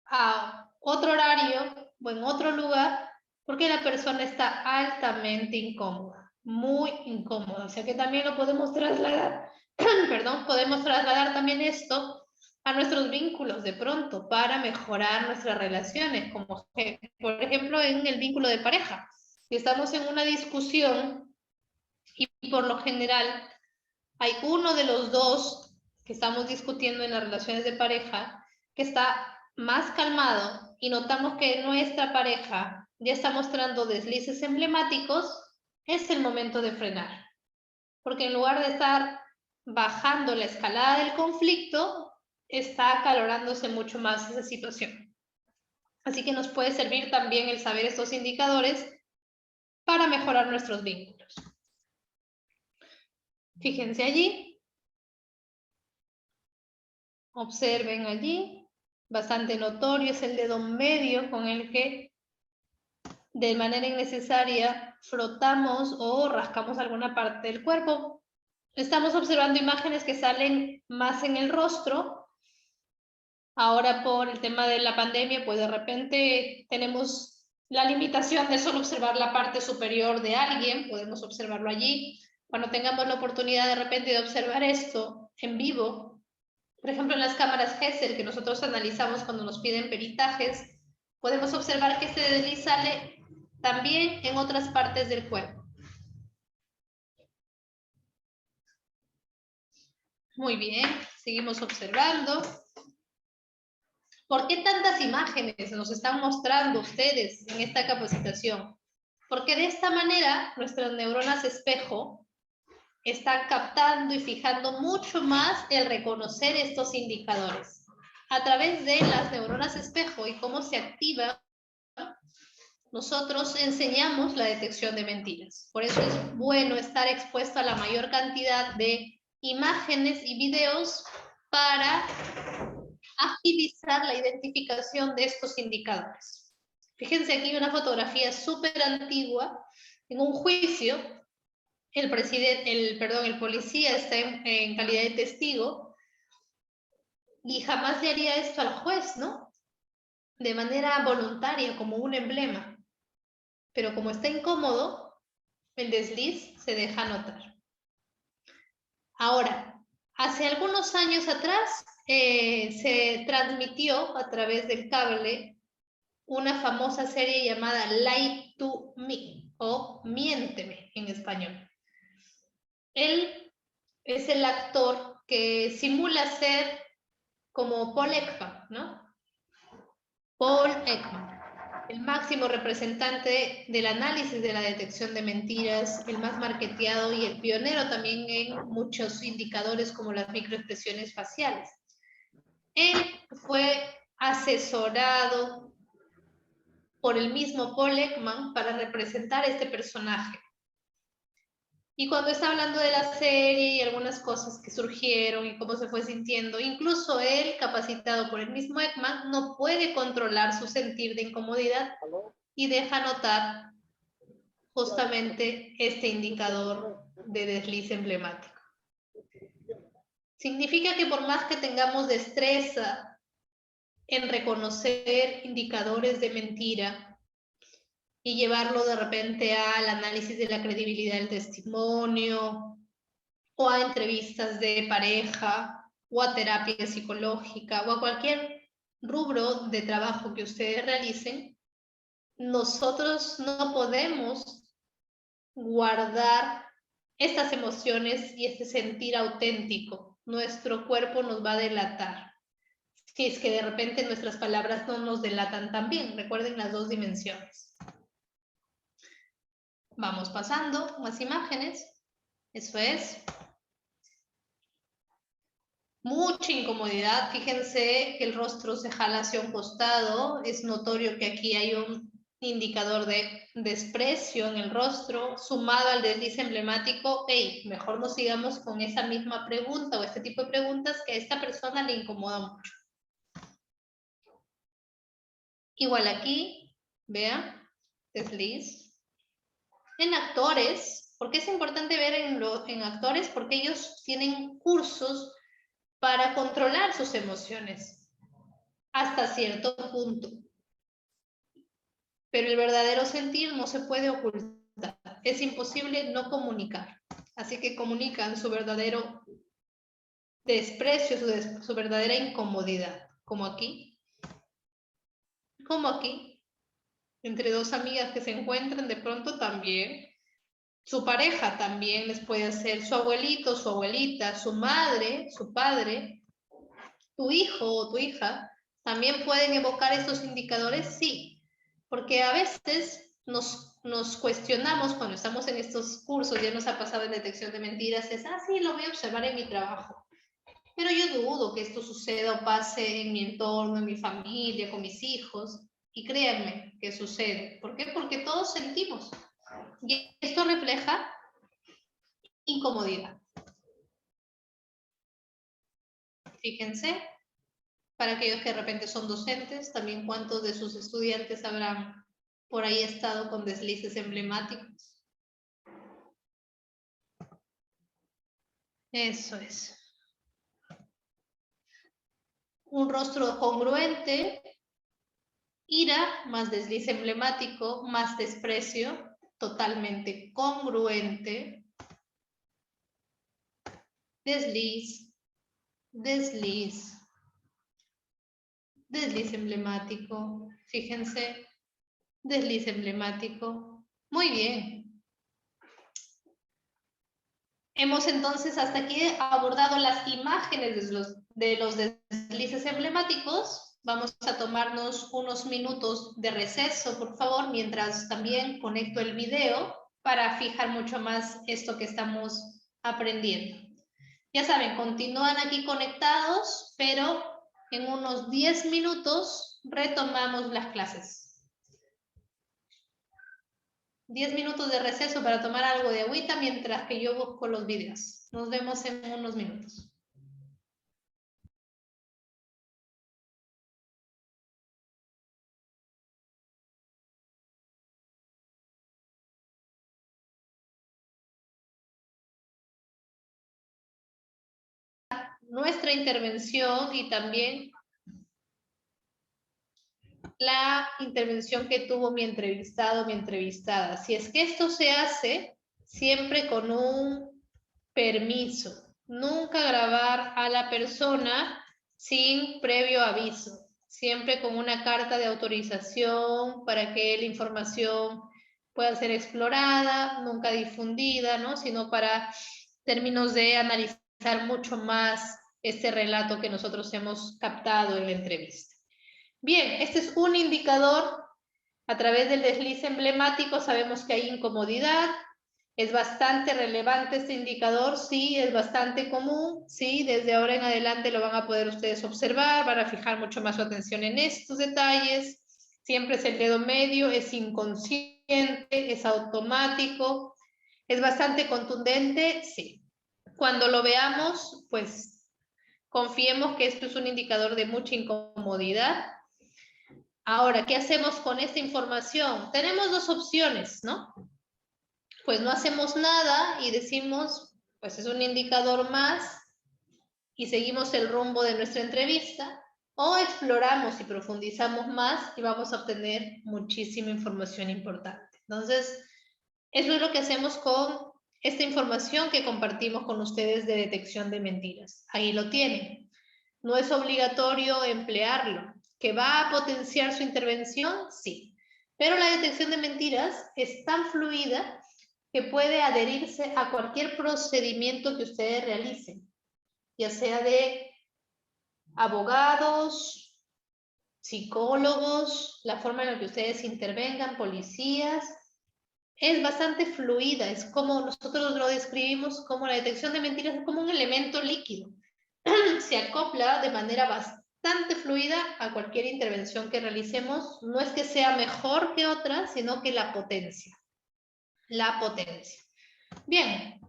a otro horario o en otro lugar, porque la persona está altamente incómoda, muy incómoda. O sea que también lo podemos trasladar perdón, podemos trasladar también esto a nuestros vínculos de pronto para mejorar nuestras relaciones, como que, por ejemplo en el vínculo de pareja. Si estamos en una discusión y por lo general hay uno de los dos que estamos discutiendo en las relaciones de pareja que está más calmado y notamos que nuestra pareja ya está mostrando deslices emblemáticos, es el momento de frenar. Porque en lugar de estar bajando la escalada del conflicto, está acalorándose mucho más esa situación. Así que nos puede servir también el saber estos indicadores para mejorar nuestros vínculos. Fíjense allí. Observen allí. Bastante notorio es el dedo medio con el que de manera innecesaria frotamos o rascamos alguna parte del cuerpo. Estamos observando imágenes que salen más en el rostro. Ahora por el tema de la pandemia, pues de repente tenemos la limitación de solo observar la parte superior de alguien, podemos observarlo allí. Cuando tengamos la oportunidad de repente de observar esto en vivo, por ejemplo en las cámaras Gesell que nosotros analizamos cuando nos piden peritajes, podemos observar que este desliz sale también en otras partes del cuerpo. Muy bien, seguimos observando. ¿Por qué tantas imágenes nos están mostrando ustedes en esta capacitación? Porque de esta manera nuestras neuronas espejo están captando y fijando mucho más el reconocer estos indicadores. A través de las neuronas espejo y cómo se activan, nosotros enseñamos la detección de mentiras. Por eso es bueno estar expuesto a la mayor cantidad de imágenes y videos para agilizar la identificación de estos indicadores. Fíjense aquí una fotografía súper antigua, en un juicio, el policía está en calidad de testigo y jamás le haría esto al juez, ¿no? De manera voluntaria, como un emblema. Pero como está incómodo, el desliz se deja notar. Ahora, hace algunos años atrás se transmitió a través del cable una famosa serie llamada Lie to Me o Miénteme en español. Él es el actor que simula ser como Paul Ekman, ¿no? Paul Ekman, el máximo representante del análisis de la detección de mentiras, el más marketeado y el pionero también en muchos indicadores como las microexpresiones faciales. Él fue asesorado por el mismo Paul Ekman para representar este personaje. Y cuando está hablando de la serie y algunas cosas que surgieron y cómo se fue sintiendo, incluso él, capacitado por el mismo Ekman, no puede controlar su sentir de incomodidad y deja notar justamente este indicador de desliz emblemático. Significa que por más que tengamos destreza en reconocer indicadores de mentira, y llevarlo de repente al análisis de la credibilidad del testimonio, o a entrevistas de pareja, o a terapia psicológica, o a cualquier rubro de trabajo que ustedes realicen, nosotros no podemos guardar estas emociones y este sentir auténtico. Nuestro cuerpo nos va a delatar. Si es que de repente nuestras palabras no nos delatan tan bien. Recuerden las dos dimensiones. Vamos pasando más imágenes. Eso es. Mucha incomodidad. Fíjense que el rostro se jala hacia un costado. Es notorio que aquí hay un indicador de desprecio en el rostro, sumado al desliz emblemático. Hey, mejor no sigamos con esa misma pregunta o este tipo de preguntas que a esta persona le incomoda mucho. Igual aquí, vean, desliz. En actores, ¿por qué es importante ver en actores? Porque ellos tienen cursos para controlar sus emociones hasta cierto punto. Pero el verdadero sentir no se puede ocultar. Es imposible no comunicar. Así que comunican su verdadero desprecio, su verdadera incomodidad, como aquí, entre dos amigas que se encuentran de pronto también. Su pareja también les puede hacer, su abuelito, su abuelita, su madre, su padre, tu hijo o tu hija, también pueden evocar estos indicadores, sí, porque a veces nos cuestionamos cuando estamos en estos cursos, ya nos ha pasado en detección de mentiras, es, sí, lo voy a observar en mi trabajo, pero yo dudo que esto suceda o pase en mi entorno, en mi familia, con mis hijos, y créanme que sucede. ¿Por qué? Porque todos sentimos. Y esto refleja incomodidad. Fíjense, para aquellos que de repente son docentes, también cuántos de sus estudiantes habrán por ahí estado con deslices emblemáticos. Eso es. Un rostro congruente, ira más desliz emblemático, más desprecio, totalmente congruente, desliz, desliz, desliz emblemático, fíjense, desliz emblemático. Muy bien. Hemos entonces hasta aquí abordado las imágenes de los deslices emblemáticos. Vamos a tomarnos unos minutos de receso, por favor, mientras también conecto el video para fijar mucho más esto que estamos aprendiendo. Ya saben, continúan aquí conectados, pero en unos 10 minutos retomamos las clases. 10 minutos de receso para tomar algo de agüita mientras que yo busco los videos. Nos vemos en unos minutos. Nuestra intervención y también la intervención que tuvo mi entrevistado, mi entrevistada. Si es que esto se hace siempre con un permiso. Nunca grabar a la persona sin previo aviso. Siempre con una carta de autorización para que la información pueda ser explorada, nunca difundida, ¿no? Sino para términos de analizar mucho más este relato que nosotros hemos captado en la entrevista. Bien, este es un indicador. A través del desliz emblemático sabemos que hay incomodidad. Es bastante relevante este indicador, sí, es bastante común, sí, desde ahora en adelante lo van a poder ustedes observar, van a fijar mucho más su atención en estos detalles. Siempre es el dedo medio, es inconsciente, es automático, es bastante contundente, sí. Cuando lo veamos, pues confiemos que esto es un indicador de mucha incomodidad. Ahora, ¿qué hacemos con esta información? Tenemos dos opciones, ¿no? Pues no hacemos nada y decimos, pues es un indicador más y seguimos el rumbo de nuestra entrevista, o exploramos y profundizamos más y vamos a obtener muchísima información importante. Entonces, eso es lo que hacemos con esta información que compartimos con ustedes de detección de mentiras. Ahí lo tienen. No es obligatorio emplearlo. ¿Que va a potenciar su intervención? Sí. Pero la detección de mentiras es tan fluida que puede adherirse a cualquier procedimiento que ustedes realicen, ya sea de abogados, psicólogos, la forma en la que ustedes intervengan, policías. Es bastante fluida, es como nosotros lo describimos como la detección de mentiras, es como un elemento líquido. Se acopla de manera bastante fluida a cualquier intervención que realicemos. No es que sea mejor que otra, sino que la potencia. La potencia. Bien,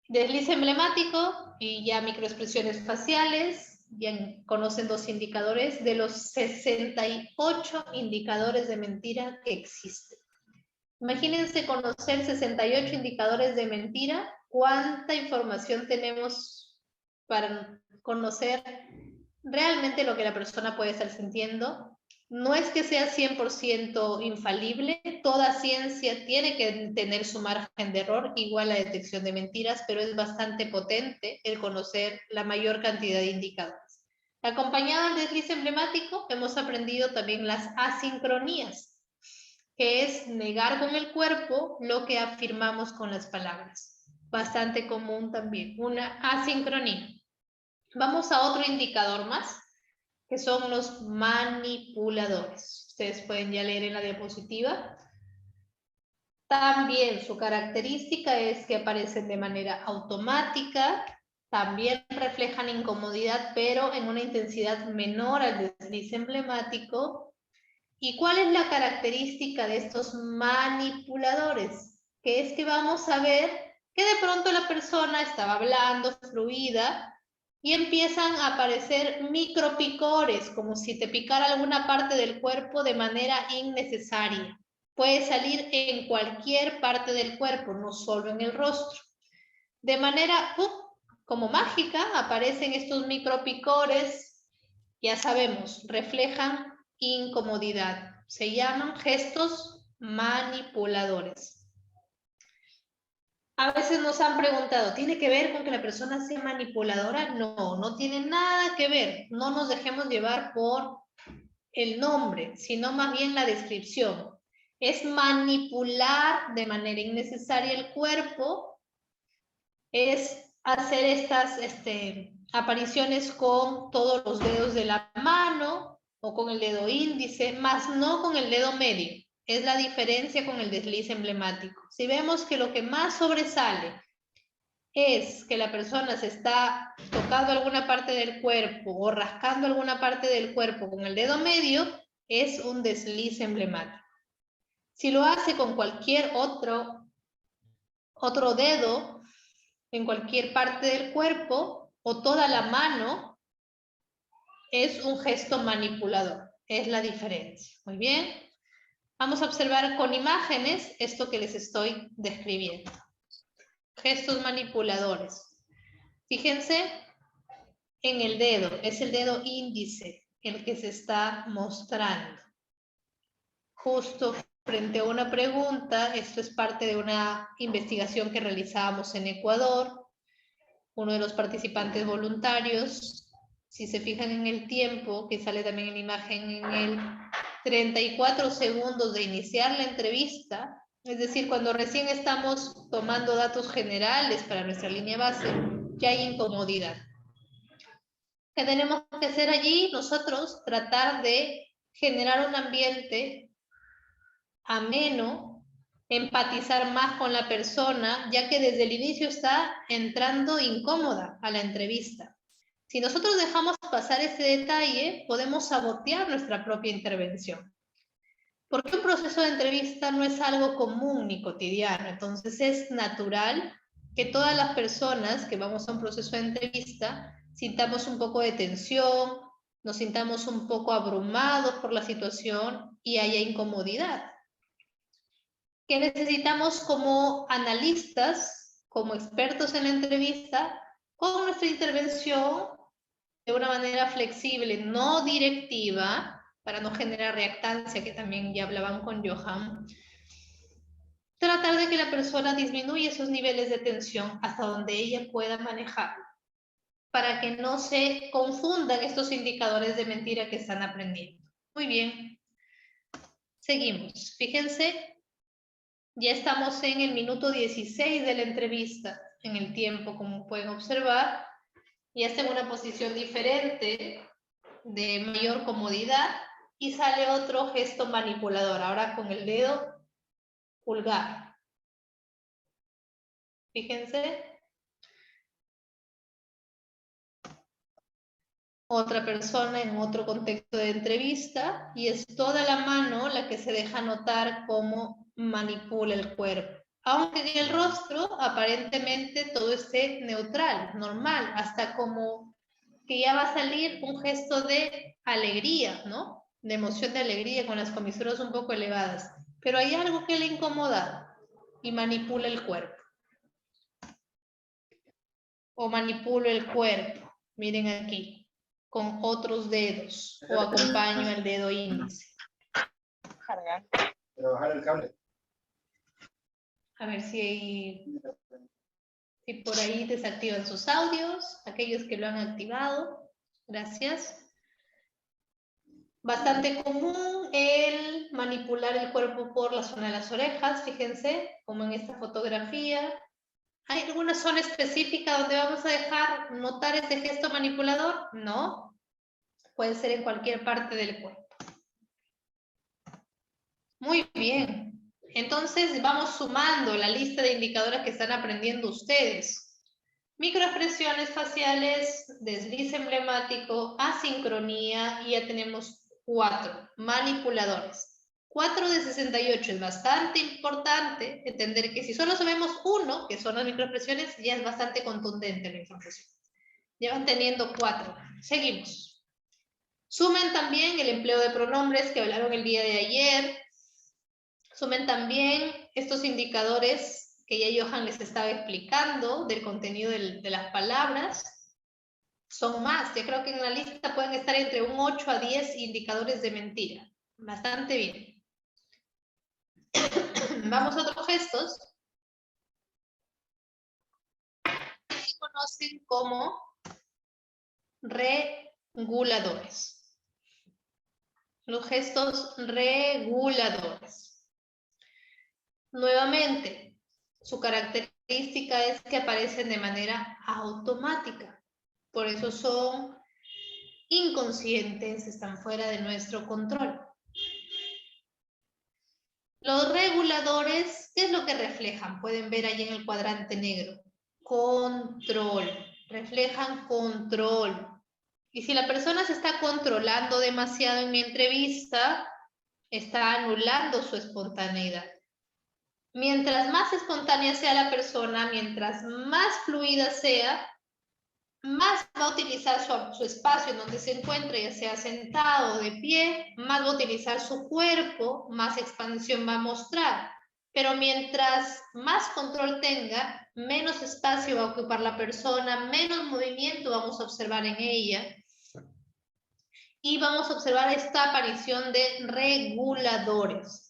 desliz emblemático y ya microexpresiones faciales. Ya conocen dos indicadores de los 68 indicadores de mentira que existen. Imagínense conocer 68 indicadores de mentira. ¿Cuánta información tenemos para conocer realmente lo que la persona puede estar sintiendo? No es que sea 100% infalible, toda ciencia tiene que tener su margen de error, igual la detección de mentiras, pero es bastante potente el conocer la mayor cantidad de indicadores. Acompañado del desliz emblemático, hemos aprendido también las asincronías, que es negar con el cuerpo lo que afirmamos con las palabras. Bastante común también, una asincronía. Vamos a otro indicador más, que son los manipuladores. Ustedes pueden ya leer en la diapositiva. También su característica es que aparecen de manera automática, también reflejan incomodidad, pero en una intensidad menor al desliz emblemático. ¿Y cuál es la característica de estos manipuladores? Que es que vamos a ver que de pronto la persona estaba hablando fluida y empiezan a aparecer micropicores, como si te picara alguna parte del cuerpo de manera innecesaria. Puede salir en cualquier parte del cuerpo, no solo en el rostro. De manera como mágica aparecen estos micropicores, ya sabemos, reflejan incomodidad. Se llaman gestos manipuladores. A veces nos han preguntado, ¿tiene que ver con que la persona sea manipuladora? No, no tiene nada que ver. No nos dejemos llevar por el nombre, sino más bien la descripción. Es manipular de manera innecesaria el cuerpo, es hacer estas apariciones con todos los dedos de la mano o con el dedo índice, más no con el dedo medio. Es la diferencia con el desliz emblemático. Si vemos que lo que más sobresale es que la persona se está tocando alguna parte del cuerpo o rascando alguna parte del cuerpo con el dedo medio, es un desliz emblemático. Si lo hace con cualquier otro dedo en cualquier parte del cuerpo o toda la mano, es un gesto manipulador. Es la diferencia. Muy bien. Vamos a observar con imágenes esto que les estoy describiendo. Gestos manipuladores. Fíjense en el dedo, es el dedo índice el que se está mostrando. Justo frente a una pregunta, esto es parte de una investigación que realizábamos en Ecuador. Uno de los participantes voluntarios, si se fijan en el tiempo, que sale también en la imagen, en el 34 segundos de iniciar la entrevista, es decir, cuando recién estamos tomando datos generales para nuestra línea base, ya hay incomodidad. ¿Qué tenemos que hacer allí? Nosotros tratar de generar un ambiente ameno, empatizar más con la persona, ya que desde el inicio está entrando incómoda a la entrevista. Si nosotros dejamos pasar ese detalle, podemos sabotear nuestra propia intervención. Porque un proceso de entrevista no es algo común ni cotidiano, entonces es natural que todas las personas que vamos a un proceso de entrevista sintamos un poco de tensión, nos sintamos un poco abrumados por la situación y haya incomodidad. ¿Qué necesitamos como analistas, como expertos en la entrevista, con nuestra intervención de una manera flexible, no directiva, para no generar reactancia, que también ya hablaban con Johan, tratar de que la persona disminuya esos niveles de tensión hasta donde ella pueda manejarlo, para que no se confundan estos indicadores de mentira que están aprendiendo. Muy bien, seguimos. Fíjense, ya estamos en el minuto 16 de la entrevista, en el tiempo, como pueden observar, ya está en una posición diferente, de mayor comodidad, y sale otro gesto manipulador, ahora con el dedo pulgar. Fíjense. Otra persona en otro contexto de entrevista, y es toda la mano la que se deja notar cómo manipula el cuerpo. Aunque en el rostro aparentemente todo esté neutral, normal, hasta como que ya va a salir un gesto de alegría, ¿no? De emoción de alegría, con las comisuras un poco elevadas. Pero hay algo que le incomoda y manipula el cuerpo. O manipulo el cuerpo. Miren aquí. con otros dedos o acompaño el dedo índice. Trabajar el cable. A ver si por ahí desactivan sus audios, aquellos que lo han activado. Gracias. Bastante común el manipular el cuerpo por la zona de las orejas, fíjense, como en esta fotografía. ¿Hay alguna zona específica donde vamos a dejar notar este gesto manipulador? No. Puede ser en cualquier parte del cuerpo. Muy bien. Entonces vamos sumando la lista de indicadores que están aprendiendo ustedes. Microexpresiones faciales, desliz emblemático, asincronía, y ya tenemos 4 manipuladores. 4 de 68 es bastante importante entender que si solo sabemos 1, que son las microexpresiones, ya es bastante contundente la información. Ya van teniendo 4. Seguimos. Sumen también el empleo de pronombres que hablaron el día de ayer. Sumen también estos indicadores que ya Johan les estaba explicando del contenido de las palabras. Son más, yo creo que en la lista pueden estar entre un 8 a 10 indicadores de mentira. Bastante bien. Vamos a otros gestos. Se conocen como reguladores. Los gestos reguladores. Nuevamente, su característica es que aparecen de manera automática. Por eso son inconscientes, están fuera de nuestro control. Los reguladores, ¿qué es lo que reflejan? Pueden ver ahí en el cuadrante negro. Control. Reflejan control. Y si la persona se está controlando demasiado en mi entrevista, está anulando su espontaneidad. Mientras más espontánea sea la persona, mientras más fluida sea, más va a utilizar su espacio en donde se encuentra, ya sea sentado o de pie, más va a utilizar su cuerpo, más expansión va a mostrar. Pero mientras más control tenga, menos espacio va a ocupar la persona, menos movimiento vamos a observar en ella. Y vamos a observar esta aparición de reguladores.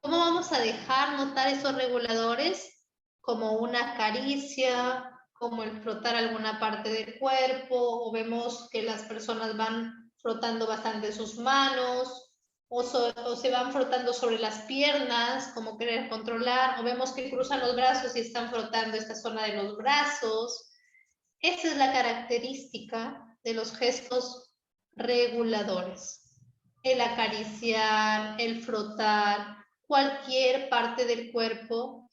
¿Cómo vamos a dejar notar esos reguladores? Como una caricia, como el frotar alguna parte del cuerpo, o vemos que las personas van frotando bastante sus manos, o se van frotando sobre las piernas, como querer controlar, o vemos que cruzan los brazos y están frotando esta zona de los brazos. Esa es la característica de los gestos reguladores. El acariciar, el frotar, cualquier parte del cuerpo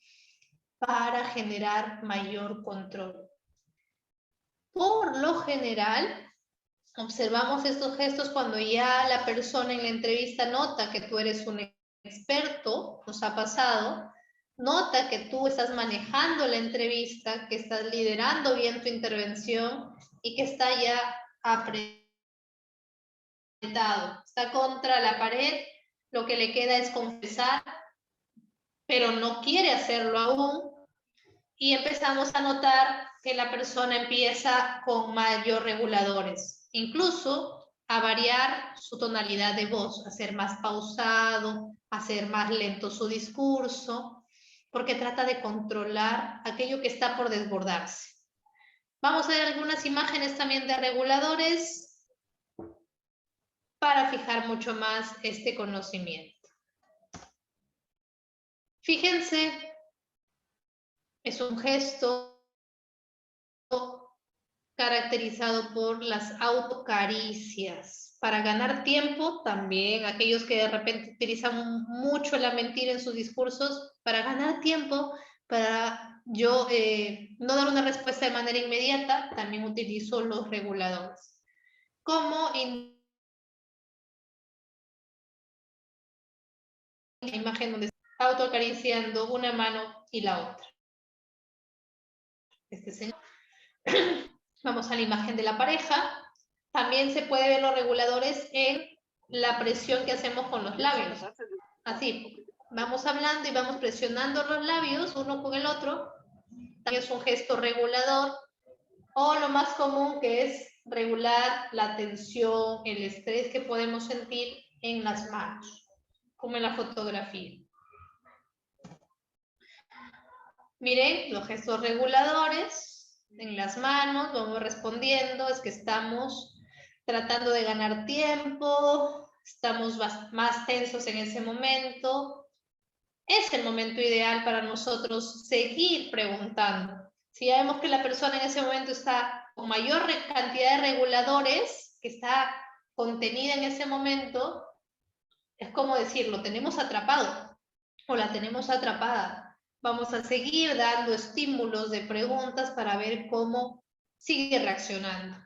para generar mayor control. Por lo general, observamos estos gestos cuando ya la persona en la entrevista nota que tú eres un experto, nos ha pasado, nota que tú estás manejando la entrevista, que estás liderando bien tu intervención y que está ya apretado, está contra la pared, lo que le queda es confesar, pero no quiere hacerlo aún, y empezamos a notar que la persona empieza con mayor reguladores, incluso a variar su tonalidad de voz, a ser más pausado, a hacer más lento su discurso, porque trata de controlar aquello que está por desbordarse. Vamos a ver algunas imágenes también de reguladores para fijar mucho más este conocimiento. Fíjense, es un gesto caracterizado por las autocaricias. Para ganar tiempo, también aquellos que de repente utilizan mucho la mentira en sus discursos, para ganar tiempo, para yo no dar una respuesta de manera inmediata, también utilizo los reguladores. Como en la imagen donde está autoacariciando una mano y la otra. Este señor. Vamos a la imagen de la pareja. También se puede ver los reguladores en la presión que hacemos con los labios. Así, vamos hablando y vamos presionando los labios uno con el otro. También es un gesto regulador. O lo más común que es regular la tensión, el estrés que podemos sentir en las manos, como en la fotografía. Miren, los gestos reguladores en las manos, vamos respondiendo, es que estamos tratando de ganar tiempo, estamos más tensos en ese momento. Es el momento ideal para nosotros seguir preguntando. Si ya vemos que la persona en ese momento está con mayor cantidad de reguladores, que está contenida en ese momento, es como decir, lo tenemos atrapado o la tenemos atrapada. Vamos a seguir dando estímulos de preguntas para ver cómo sigue reaccionando.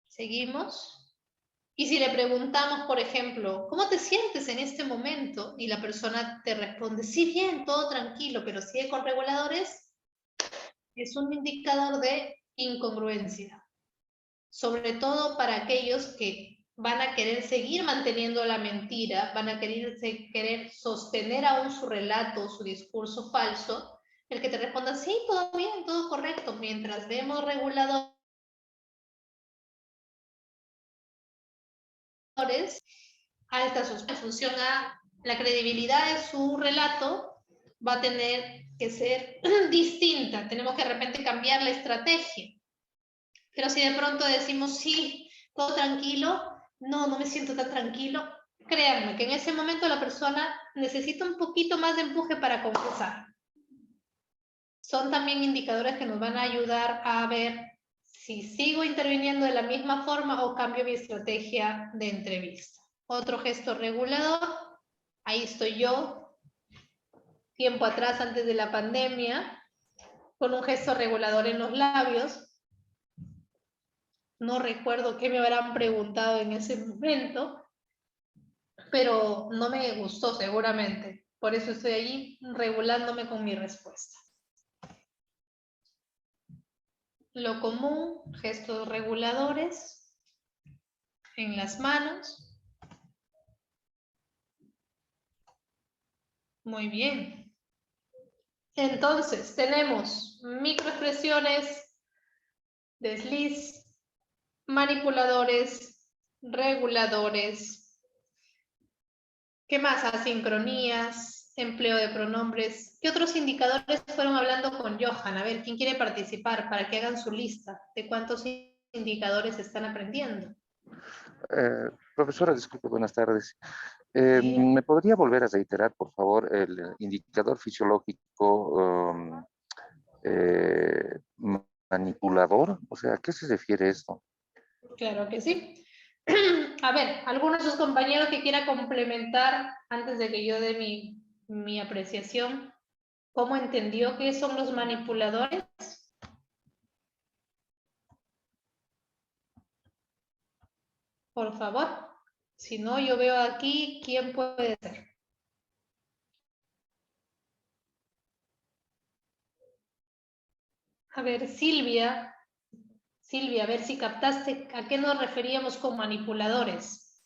Seguimos. Y si le preguntamos, por ejemplo, ¿cómo te sientes en este momento? Y la persona te responde, sí, bien, todo tranquilo, pero sigue con reguladores, es un indicador de incongruencia. Sobre todo para aquellos que van a querer seguir manteniendo la mentira, van a querer sostener aún su relato, su discurso falso, el que te responda, sí, todo bien, todo correcto, mientras vemos reguladores alta sospecha. En función a la credibilidad de su relato, va a tener que ser distinta. Tenemos que de repente cambiar la estrategia. Pero si de pronto decimos, sí, todo tranquilo, no me siento tan tranquilo, créanme que en ese momento la persona necesita un poquito más de empuje para confesar. Son también indicadores que nos van a ayudar a ver si sigo interviniendo de la misma forma o cambio mi estrategia de entrevista. Otro gesto regulador, ahí estoy yo, tiempo atrás antes de la pandemia, con un gesto regulador en los labios. No recuerdo qué me habrán preguntado en ese momento, pero no me gustó seguramente. Por eso estoy allí regulándome con mi respuesta. Lo común, gestos reguladores en las manos. Muy bien. Entonces, tenemos microexpresiones, desliz, manipuladores, reguladores. ¿Qué más? Asincronías, empleo de pronombres. ¿Qué otros indicadores fueron hablando con Johan? A ver, ¿quién quiere participar para que hagan su lista de cuántos indicadores están aprendiendo? Profesora, disculpe, buenas tardes. ¿Me podría volver a reiterar, por favor, el indicador fisiológico manipulador? O sea, ¿a qué se refiere esto? Claro que sí. A ver, ¿alguno de sus compañeros que quiera complementar antes de que yo dé mi apreciación? ¿Cómo entendió qué son los manipuladores? Por favor. Si no, yo veo aquí quién puede ser. A ver, Silvia, a ver si captaste a qué nos referíamos con manipuladores.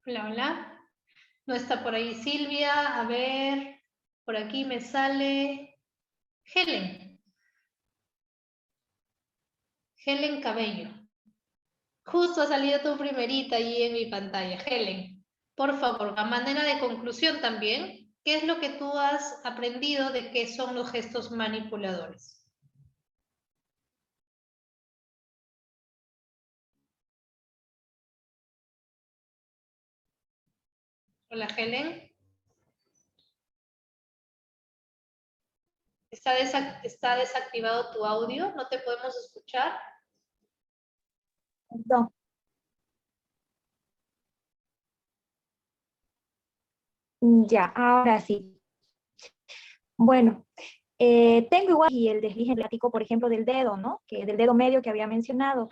Hola, hola. No está por ahí Silvia. A ver, por aquí me sale Helen. Helen Cabello. Justo ha salido tu primerita allí en mi pantalla. Helen, por favor, a manera de conclusión también, ¿qué es lo que tú has aprendido de qué son los gestos manipuladores? Hola, Helen. ¿Está desactivado tu audio? ¿No te podemos escuchar? No. Ya, ahora sí. Bueno, tengo igual y el desliz emblemático, por ejemplo, del dedo, ¿no? Que del dedo medio que había mencionado.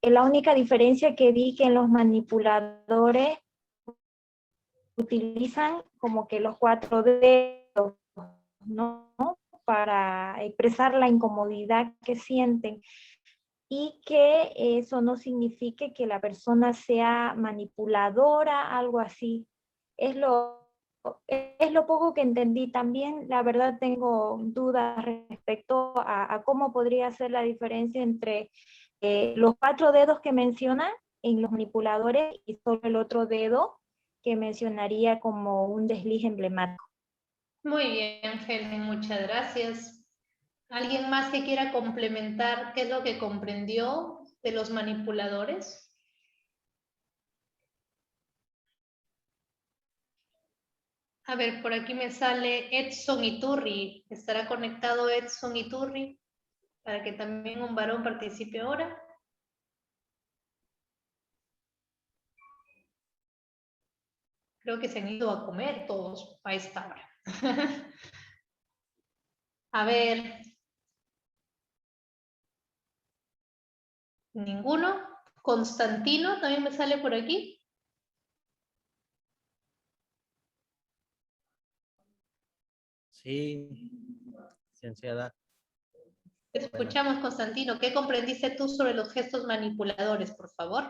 La única diferencia que vi que en los manipuladores utilizan como que los 4 dedos, ¿no? Para expresar la incomodidad que sienten. Y que eso no signifique que la persona sea manipuladora, algo así. Es lo poco que entendí. También, la verdad, tengo dudas respecto a cómo podría ser la diferencia entre los 4 dedos que menciona en los manipuladores y solo el otro dedo que mencionaría como un desliz emblemático. Muy bien, Helen, muchas gracias. ¿Alguien más que quiera complementar qué es lo que comprendió de los manipuladores? A ver, por aquí me sale Edson Iturri. ¿Estará conectado Edson Iturri para que también un varón participe ahora? Creo que se han ido a comer todos a esta hora. A ver. Ninguno. Constantino también me sale por aquí. Sí, licenciada. Te escuchamos, Constantino. ¿Qué comprendiste tú sobre los gestos manipuladores, por favor?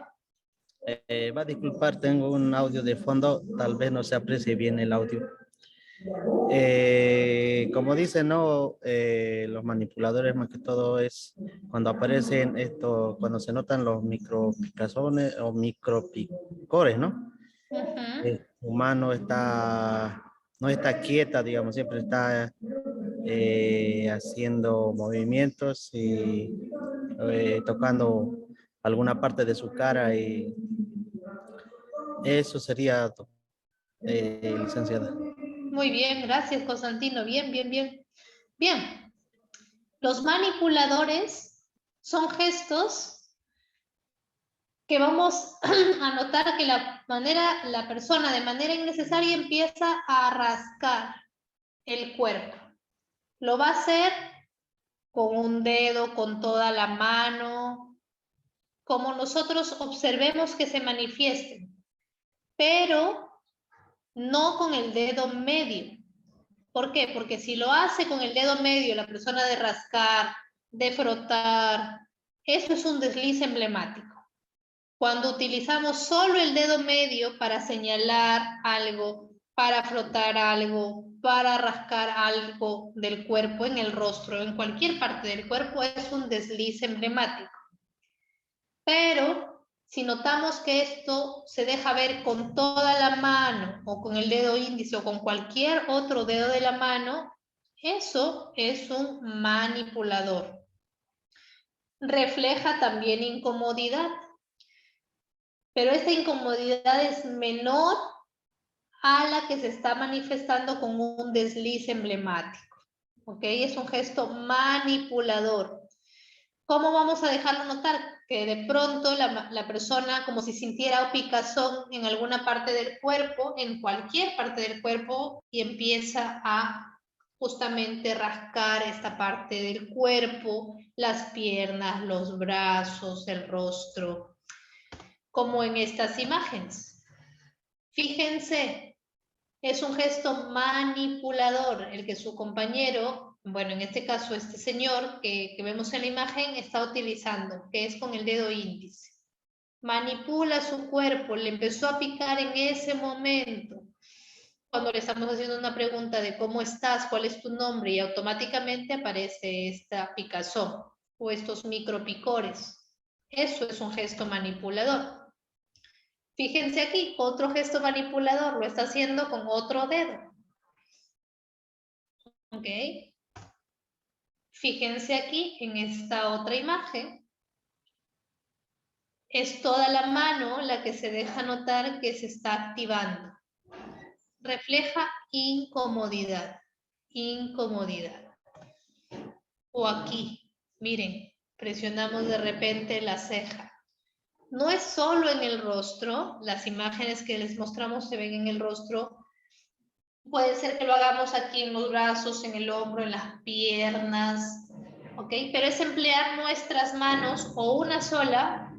Va a disculpar, tengo un audio de fondo, tal vez no se aprecie bien el audio. Como dicen, ¿no? Los manipuladores más que todo es cuando aparecen esto, cuando se notan los micropicazones o micropicores, ¿no? El humano no está quieta, digamos, siempre está haciendo movimientos y tocando alguna parte de su cara, y eso sería, licenciada. Muy bien, gracias, Constantino. Bien, bien, bien. Bien. Los manipuladores son gestos que vamos a notar que la persona de manera innecesaria empieza a rascar el cuerpo. Lo va a hacer con un dedo, con toda la mano, como nosotros observemos que se manifiesten, pero no con el dedo medio. ¿Por qué? Porque si lo hace con el dedo medio, la persona de rascar, de frotar, eso es un desliz emblemático. Cuando utilizamos solo el dedo medio para señalar algo, para frotar algo, para rascar algo del cuerpo en el rostro, en cualquier parte del cuerpo, es un desliz emblemático. Pero si notamos que esto se deja ver con toda la mano o con el dedo índice o con cualquier otro dedo de la mano, eso es un manipulador. Refleja también incomodidad, pero esta incomodidad es menor a la que se está manifestando con un desliz emblemático. ¿Ok? Es un gesto manipulador. ¿Cómo vamos a dejarlo notar? Que de pronto la persona como si sintiera picazón en alguna parte del cuerpo, en cualquier parte del cuerpo, y empieza a justamente rascar esta parte del cuerpo, las piernas, los brazos, el rostro, como en estas imágenes. Fíjense, es un gesto manipulador el que su compañero, bueno, en este caso este señor que vemos en la imagen, está utilizando, que es con el dedo índice. Manipula su cuerpo, le empezó a picar en ese momento. Cuando le estamos haciendo una pregunta de cómo estás, cuál es tu nombre, y automáticamente aparece esta picazón o estos micropicores. Eso es un gesto manipulador. Fíjense aquí, otro gesto manipulador, lo está haciendo con otro dedo. ¿Ok? Fíjense aquí en esta otra imagen. Es toda la mano la que se deja notar que se está activando. Refleja incomodidad. Incomodidad. O aquí, miren, presionamos de repente la ceja. No es solo en el rostro, las imágenes que les mostramos se ven en el rostro. Puede ser que lo hagamos aquí en los brazos, en el hombro, en las piernas, ¿ok? Pero es emplear nuestras manos o una sola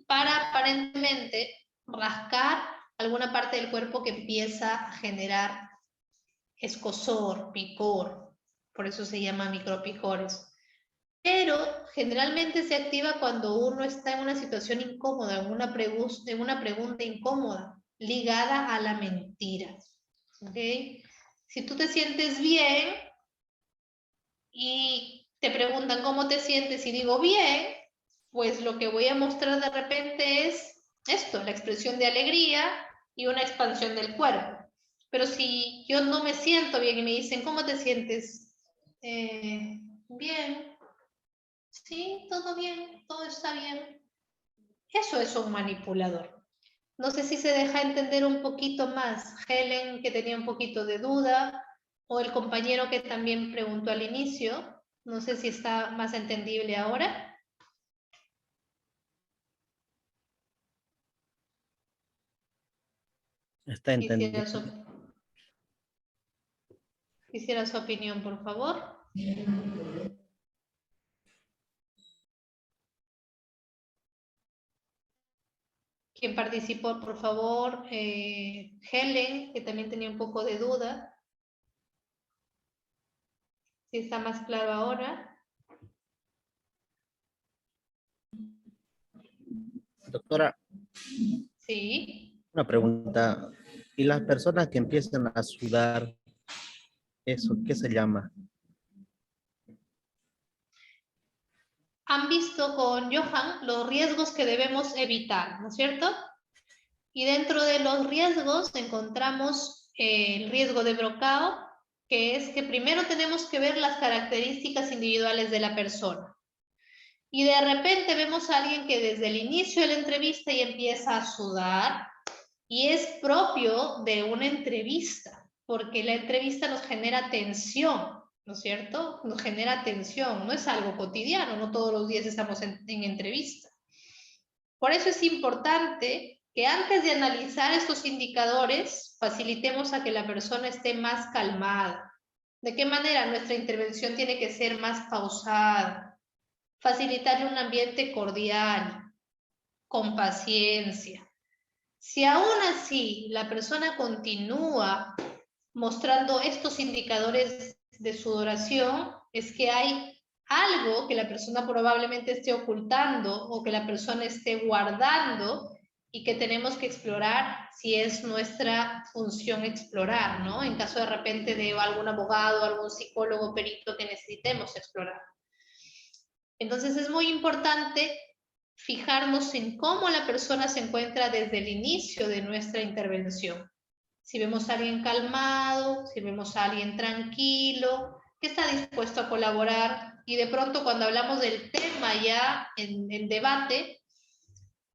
para aparentemente rascar alguna parte del cuerpo que empieza a generar escozor, picor, por eso se llama micropicores. Pero generalmente se activa cuando uno está en una situación incómoda, en una pregunta incómoda. ligada a la mentira. ¿Ok? Si tú te sientes bien y te preguntan cómo te sientes y digo bien, pues lo que voy a mostrar de repente es esto, la expresión de alegría y una expansión del cuerpo. Pero si yo no me siento bien y me dicen, ¿cómo te sientes? Bien. Sí, todo bien, todo está bien. Eso es un manipulador. No sé si se deja entender un poquito más. Helen, que tenía un poquito de duda, o el compañero que también preguntó al inicio. No sé si está más entendible ahora. Está entendido. Quisiera su opinión, por favor. ¿Quién participó, por favor? Helen, que también tenía un poco de duda. Si está más claro ahora. Doctora, Sí. una pregunta. ¿Y las personas que empiezan a sudar, eso qué se llama? Han visto con Johan los riesgos que debemos evitar, ¿no es cierto? Y dentro de los riesgos encontramos el riesgo de bloqueo, que es que primero tenemos que ver las características individuales de la persona. Y de repente vemos a alguien que desde el inicio de la entrevista ya empieza a sudar, y es propio de una entrevista, porque la entrevista nos genera tensión, ¿no es cierto? Nos genera tensión, no es algo cotidiano, no todos los días estamos en entrevista. Por eso es importante que antes de analizar estos indicadores, facilitemos a que la persona esté más calmada. ¿De qué manera? Nuestra intervención tiene que ser más pausada, facilitarle un ambiente cordial, con paciencia. Si aún así la persona continúa mostrando estos indicadores de sudoración, es que hay algo que la persona probablemente esté ocultando o que la persona esté guardando y que tenemos que explorar si es nuestra función explorar, ¿no? En caso de repente de algún abogado, algún psicólogo, perito que necesitemos explorar. Entonces es muy importante fijarnos en cómo la persona se encuentra desde el inicio de nuestra intervención. Si vemos a alguien calmado, si vemos a alguien tranquilo, que está dispuesto a colaborar, y de pronto cuando hablamos del tema ya en debate,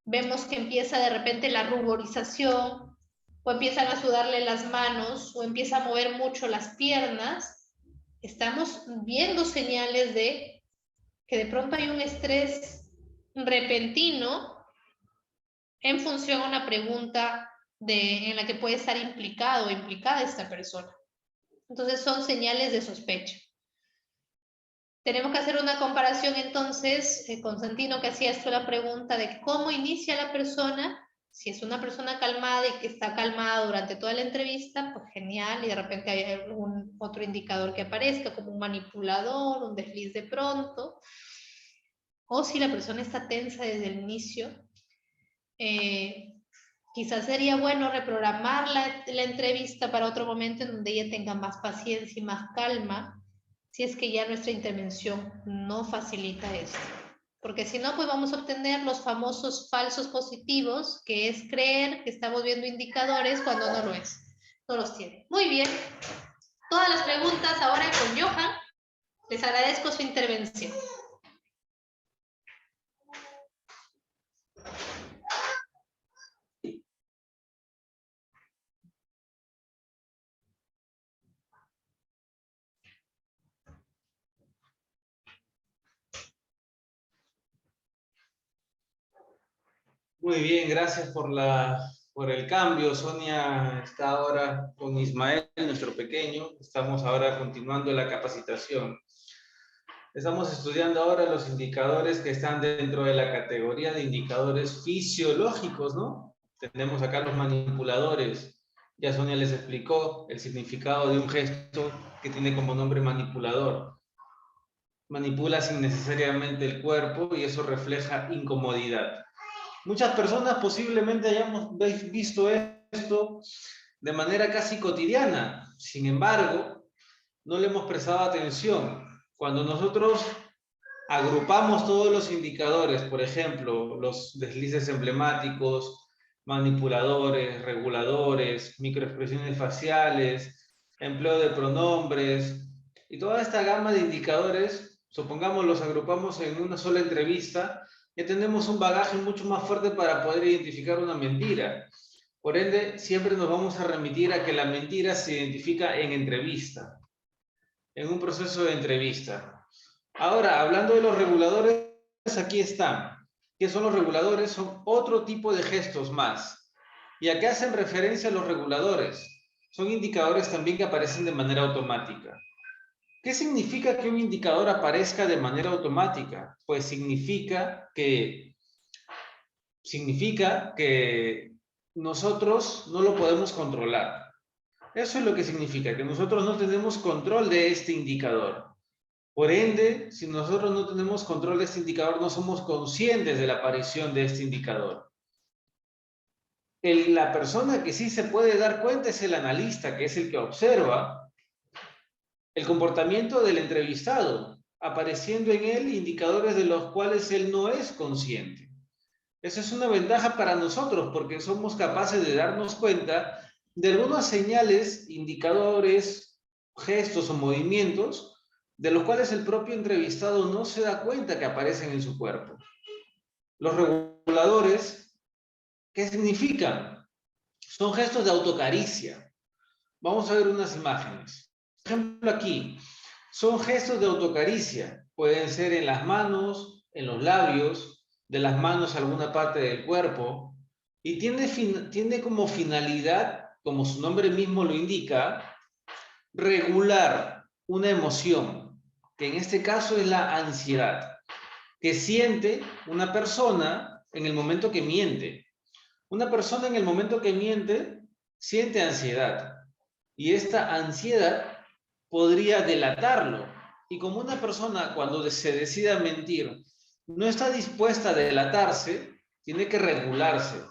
vemos que empieza de repente la ruborización, o empiezan a sudarle las manos, o empieza a mover mucho las piernas, estamos viendo señales de que de pronto hay un estrés repentino en función a una pregunta en la que puede estar implicado o implicada esta persona. Entonces son señales de sospecha. Tenemos que hacer una comparación entonces, Constantino, que hacía esto la pregunta de cómo inicia la persona. Si es una persona calmada y que está calmada durante toda la entrevista, pues genial, y de repente hay algún otro indicador que aparezca, como un manipulador, un desliz de pronto. O si la persona está tensa desde el inicio, quizás sería bueno reprogramar la entrevista para otro momento en donde ella tenga más paciencia y más calma, si es que ya nuestra intervención no facilita esto. Porque si no, pues vamos a obtener los famosos falsos positivos, que es creer que estamos viendo indicadores cuando no lo es. No los tiene. Muy bien. Todas las preguntas ahora con Johan. Les agradezco su intervención. Muy bien, gracias por el cambio. Sonia está ahora con Ismael, nuestro pequeño. Estamos ahora continuando la capacitación. Estamos estudiando ahora los indicadores que están dentro de la categoría de indicadores fisiológicos, ¿no? Tenemos acá los manipuladores. Ya Sonia les explicó el significado de un gesto que tiene como nombre manipulador. Manipula sin necesariamente el cuerpo y eso refleja incomodidad. Muchas personas posiblemente hayamos visto esto de manera casi cotidiana. Sin embargo, no le hemos prestado atención. Cuando nosotros agrupamos todos los indicadores, por ejemplo, los deslices emblemáticos, manipuladores, reguladores, microexpresiones faciales, empleo de pronombres y toda esta gama de indicadores, supongamos los agrupamos en una sola entrevista, ya tenemos un bagaje mucho más fuerte para poder identificar una mentira. Por ende, siempre nos vamos a remitir a que la mentira se identifica en entrevista, en un proceso de entrevista. Ahora, hablando de los reguladores, aquí están. ¿Qué son los reguladores? Son otro tipo de gestos más. ¿Y a qué hacen referencia los reguladores? Son indicadores también que aparecen de manera automática. ¿Qué significa que un indicador aparezca de manera automática? Pues significa que nosotros no lo podemos controlar. Eso es lo que significa, que nosotros no tenemos control de este indicador. Por ende, si nosotros no tenemos control de este indicador, no somos conscientes de la aparición de este indicador. La persona que sí se puede dar cuenta es el analista, que es el que observa el comportamiento del entrevistado, apareciendo en él indicadores de los cuales él no es consciente. Esa es una ventaja para nosotros, porque somos capaces de darnos cuenta de algunas señales, indicadores, gestos o movimientos de los cuales el propio entrevistado no se da cuenta que aparecen en su cuerpo. Los reguladores, ¿qué significan? Son gestos de autocaricia. Vamos a ver unas imágenes. Por ejemplo, aquí, son gestos de autocaricia. Pueden ser en las manos, en los labios, de las manos a alguna parte del cuerpo, y tiene como finalidad, como su nombre mismo lo indica, regular una emoción, que en este caso es la ansiedad, que siente una persona en el momento que miente. Una persona en el momento que miente siente ansiedad, y esta ansiedad podría delatarlo. Y como una persona cuando se decida mentir no está dispuesta a delatarse, tiene que regularse.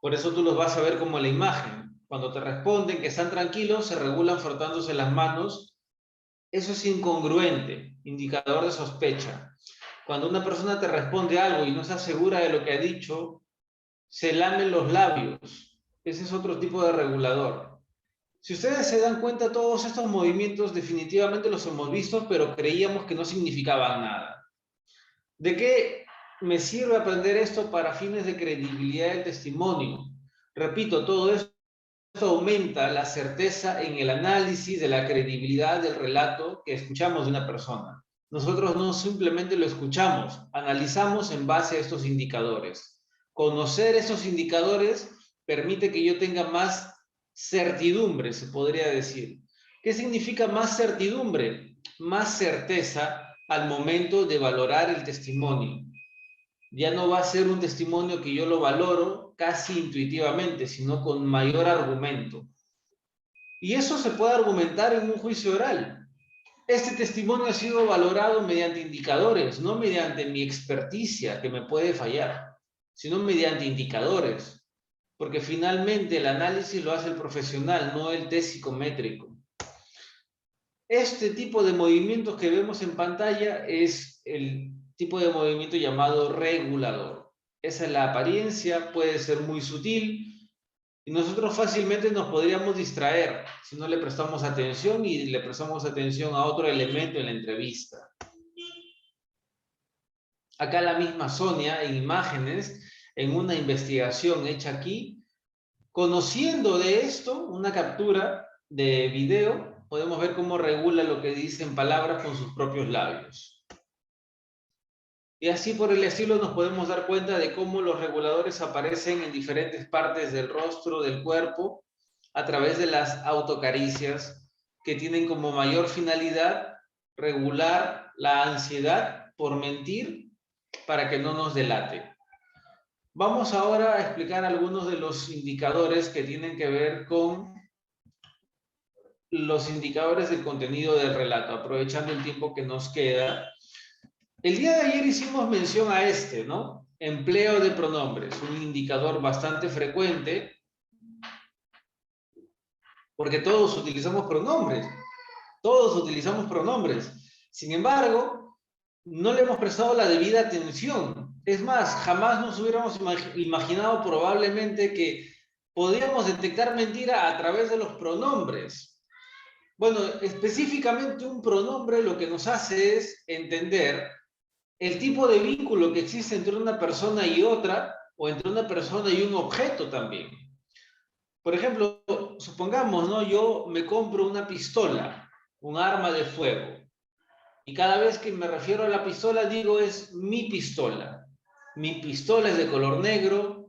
Por eso tú los vas a ver como la imagen. Cuando te responden que están tranquilos, se regulan frotándose las manos. Eso es incongruente, indicador de sospecha. Cuando una persona te responde algo y no está segura de lo que ha dicho, se lamen los labios. Ese es otro tipo de regulador. Si ustedes se dan cuenta, todos estos movimientos definitivamente los hemos visto, pero creíamos que no significaban nada. ¿De qué me sirve aprender esto para fines de credibilidad del testimonio? Repito, todo esto aumenta la certeza en el análisis de la credibilidad del relato que escuchamos de una persona. Nosotros no simplemente lo escuchamos, analizamos en base a estos indicadores. Conocer estos indicadores permite que yo tenga más certidumbre, se podría decir. ¿Qué significa más certidumbre? Más certeza al momento de valorar el testimonio. Ya no va a ser un testimonio que yo lo valoro casi intuitivamente, sino con mayor argumento. Y eso se puede argumentar en un juicio oral. Este testimonio ha sido valorado mediante indicadores, no mediante mi experticia, que me puede fallar, sino mediante indicadores. Porque finalmente el análisis lo hace el profesional, no el test psicométrico. Este tipo de movimientos que vemos en pantalla es el tipo de movimiento llamado regulador. Esa es la apariencia, puede ser muy sutil y nosotros fácilmente nos podríamos distraer si no le prestamos atención y le prestamos atención a otro elemento en la entrevista. Acá la misma Sonia en imágenes, en una investigación hecha aquí, conociendo de esto, una captura de video, podemos ver cómo regula lo que dicen palabras con sus propios labios. Y así por el estilo nos podemos dar cuenta de cómo los reguladores aparecen en diferentes partes del rostro, del cuerpo, a través de las autocaricias, que tienen como mayor finalidad regular la ansiedad por mentir para que no nos delate. Vamos ahora a explicar algunos de los indicadores que tienen que ver con los indicadores del contenido del relato, aprovechando el tiempo que nos queda. El día de ayer hicimos mención a este, ¿no? Empleo de pronombres, un indicador bastante frecuente porque todos utilizamos pronombres. Todos utilizamos pronombres. Sin embargo, no le hemos prestado la debida atención. Es más, jamás nos hubiéramos imaginado probablemente que podíamos detectar mentira a través de los pronombres. Bueno, específicamente un pronombre lo que nos hace es entender el tipo de vínculo que existe entre una persona y otra, o entre una persona y un objeto también. Por ejemplo, supongamos, ¿no? Yo me compro una pistola, un arma de fuego, y cada vez que me refiero a la pistola digo es mi pistola. Mi pistola es de color negro,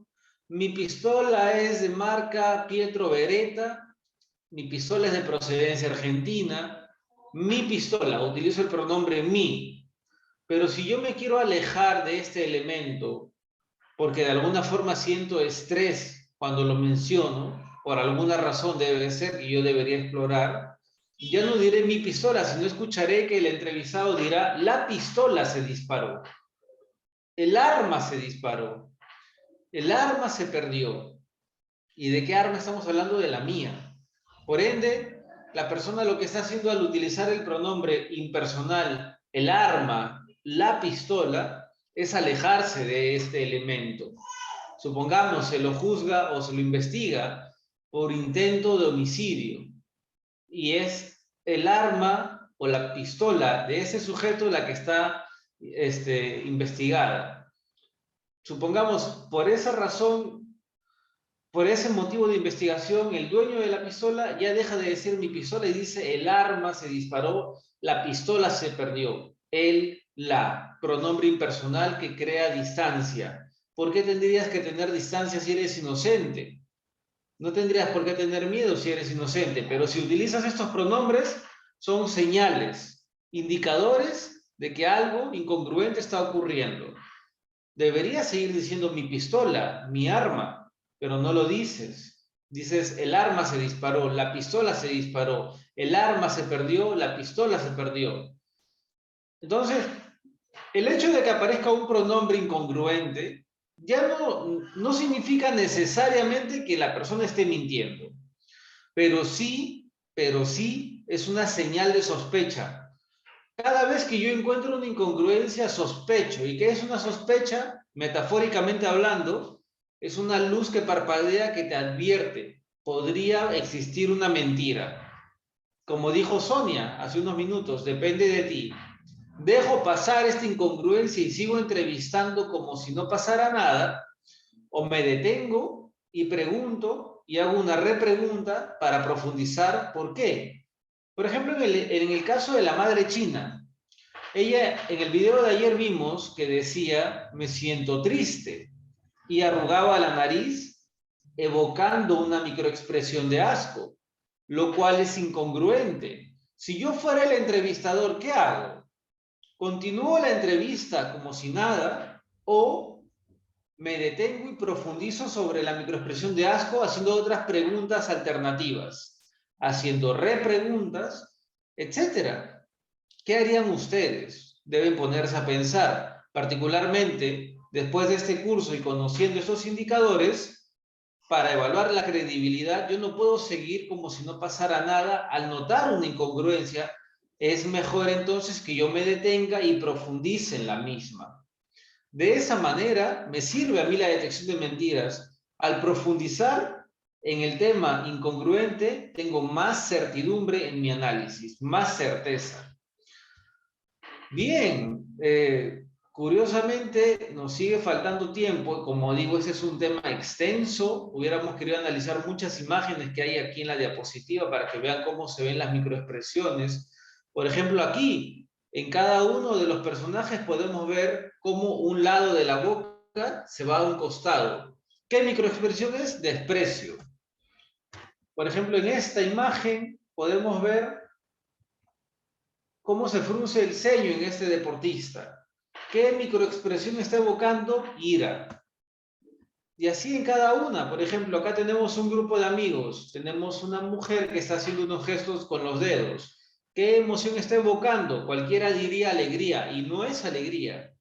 mi pistola es de marca Pietro Beretta, mi pistola es de procedencia argentina, mi pistola, utilizo el pronombre mi. Pero si yo me quiero alejar de este elemento, porque de alguna forma siento estrés cuando lo menciono, por alguna razón debe ser que yo debería explorar, ya no diré mi pistola, sino escucharé que el entrevistado dirá, la pistola se disparó, el arma se disparó, el arma se perdió. ¿Y de qué arma estamos hablando? De la mía. Por ende, la persona lo que está haciendo al utilizar el pronombre impersonal, el arma, la pistola, es alejarse de este elemento. Supongamos, se lo juzga o se lo investiga por intento de homicidio. Y es el arma o la pistola de ese sujeto la que está investigada. Supongamos, por esa razón, por ese motivo de investigación, el dueño de la pistola ya deja de decir mi pistola y dice el arma se disparó, la pistola se perdió. El, la, pronombre impersonal que crea distancia. ¿Por qué tendrías que tener distancia si eres inocente? No tendrías por qué tener miedo si eres inocente, pero si utilizas estos pronombres, son señales, indicadores de que algo incongruente está ocurriendo. Deberías seguir diciendo mi pistola, mi arma, pero no lo dices. Dices el arma se disparó, la pistola se disparó, el arma se perdió, la pistola se perdió. Entonces, el hecho de que aparezca un pronombre incongruente ya no significa necesariamente que la persona esté mintiendo, pero sí es una señal de sospecha. Cada vez que yo encuentro una incongruencia, sospecho. ¿Y qué es una sospecha? Metafóricamente hablando, es una luz que parpadea que te advierte. Podría existir una mentira. Como dijo Sonia hace unos minutos, depende de ti. ¿Dejo pasar esta incongruencia y sigo entrevistando como si no pasara nada? ¿O me detengo y pregunto y hago una repregunta para profundizar por qué? Por ejemplo, en el caso de la madre china, ella en el video de ayer vimos que decía, me siento triste, y arrugaba la nariz evocando una microexpresión de asco, lo cual es incongruente. Si yo fuera el entrevistador, ¿qué hago? ¿Continúo la entrevista como si nada o me detengo y profundizo sobre la microexpresión de asco haciendo otras preguntas alternativas, haciendo repreguntas, etcétera? ¿Qué harían ustedes? Deben ponerse a pensar, particularmente después de este curso y conociendo estos indicadores, para evaluar la credibilidad, yo no puedo seguir como si no pasara nada. Al notar una incongruencia, es mejor entonces que yo me detenga y profundice en la misma. De esa manera, me sirve a mí la detección de mentiras. Al profundizar en el tema incongruente, tengo más certidumbre en mi análisis, más certeza. Bien, curiosamente nos sigue faltando tiempo. Como digo, ese es un tema extenso. Hubiéramos querido analizar muchas imágenes que hay aquí en la diapositiva para que vean cómo se ven las microexpresiones. Por ejemplo, aquí, en cada uno de los personajes podemos ver cómo un lado de la boca se va a un costado. ¿Qué microexpresión es? Desprecio. Por ejemplo, en esta imagen podemos ver cómo se frunce el ceño en este deportista. ¿Qué microexpresión está evocando? Ira. Y así en cada una. Por ejemplo, acá tenemos un grupo de amigos. Tenemos una mujer que está haciendo unos gestos con los dedos. ¿Qué emoción está evocando? Cualquiera diría alegría, y no es alegría.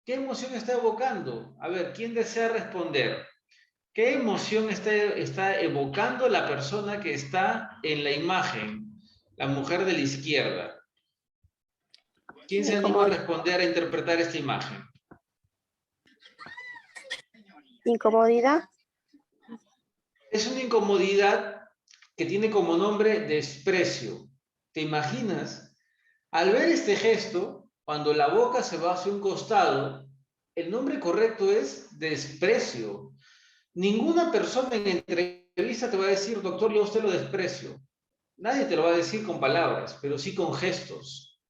¿Qué emoción está evocando? A ver, ¿quién desea responder? ¿Qué emoción está evocando la persona que está en la imagen? La mujer de la izquierda. ¿Quién se anima a responder a interpretar esta imagen? Incomodidad. Es una incomodidad que tiene como nombre desprecio. ¿Te imaginas? Al ver este gesto, cuando la boca se va hacia un costado, el nombre correcto es desprecio. Ninguna persona en entrevista te va a decir, doctor, yo a usted lo desprecio. Nadie te lo va a decir con palabras, pero sí con gestos.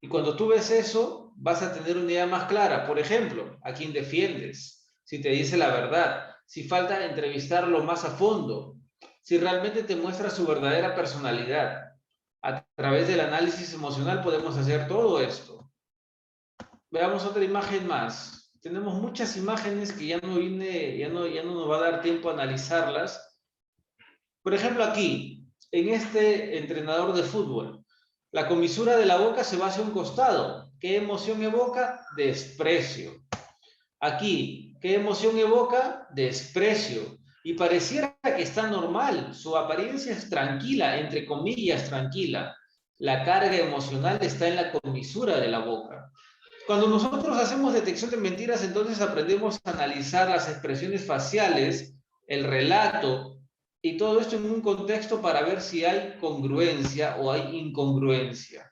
Y cuando tú ves eso, vas a tener una idea más clara. Por ejemplo, a quién defiendes, si te dice la verdad, si falta entrevistarlo más a fondo, si realmente te muestra su verdadera personalidad. A través del análisis emocional podemos hacer todo esto. Veamos otra imagen más. Tenemos muchas imágenes que ya no nos va a dar tiempo a analizarlas. Por ejemplo, aquí, en este entrenador de fútbol, la comisura de la boca se va hacia un costado. ¿Qué emoción evoca? Desprecio. Aquí, ¿qué emoción evoca? Desprecio. Y pareciera que está normal. Su apariencia es tranquila, entre comillas, tranquila. La carga emocional está en la comisura de la boca. Cuando nosotros hacemos detección de mentiras, entonces aprendemos a analizar las expresiones faciales, el relato, y todo esto en un contexto para ver si hay congruencia o hay incongruencia.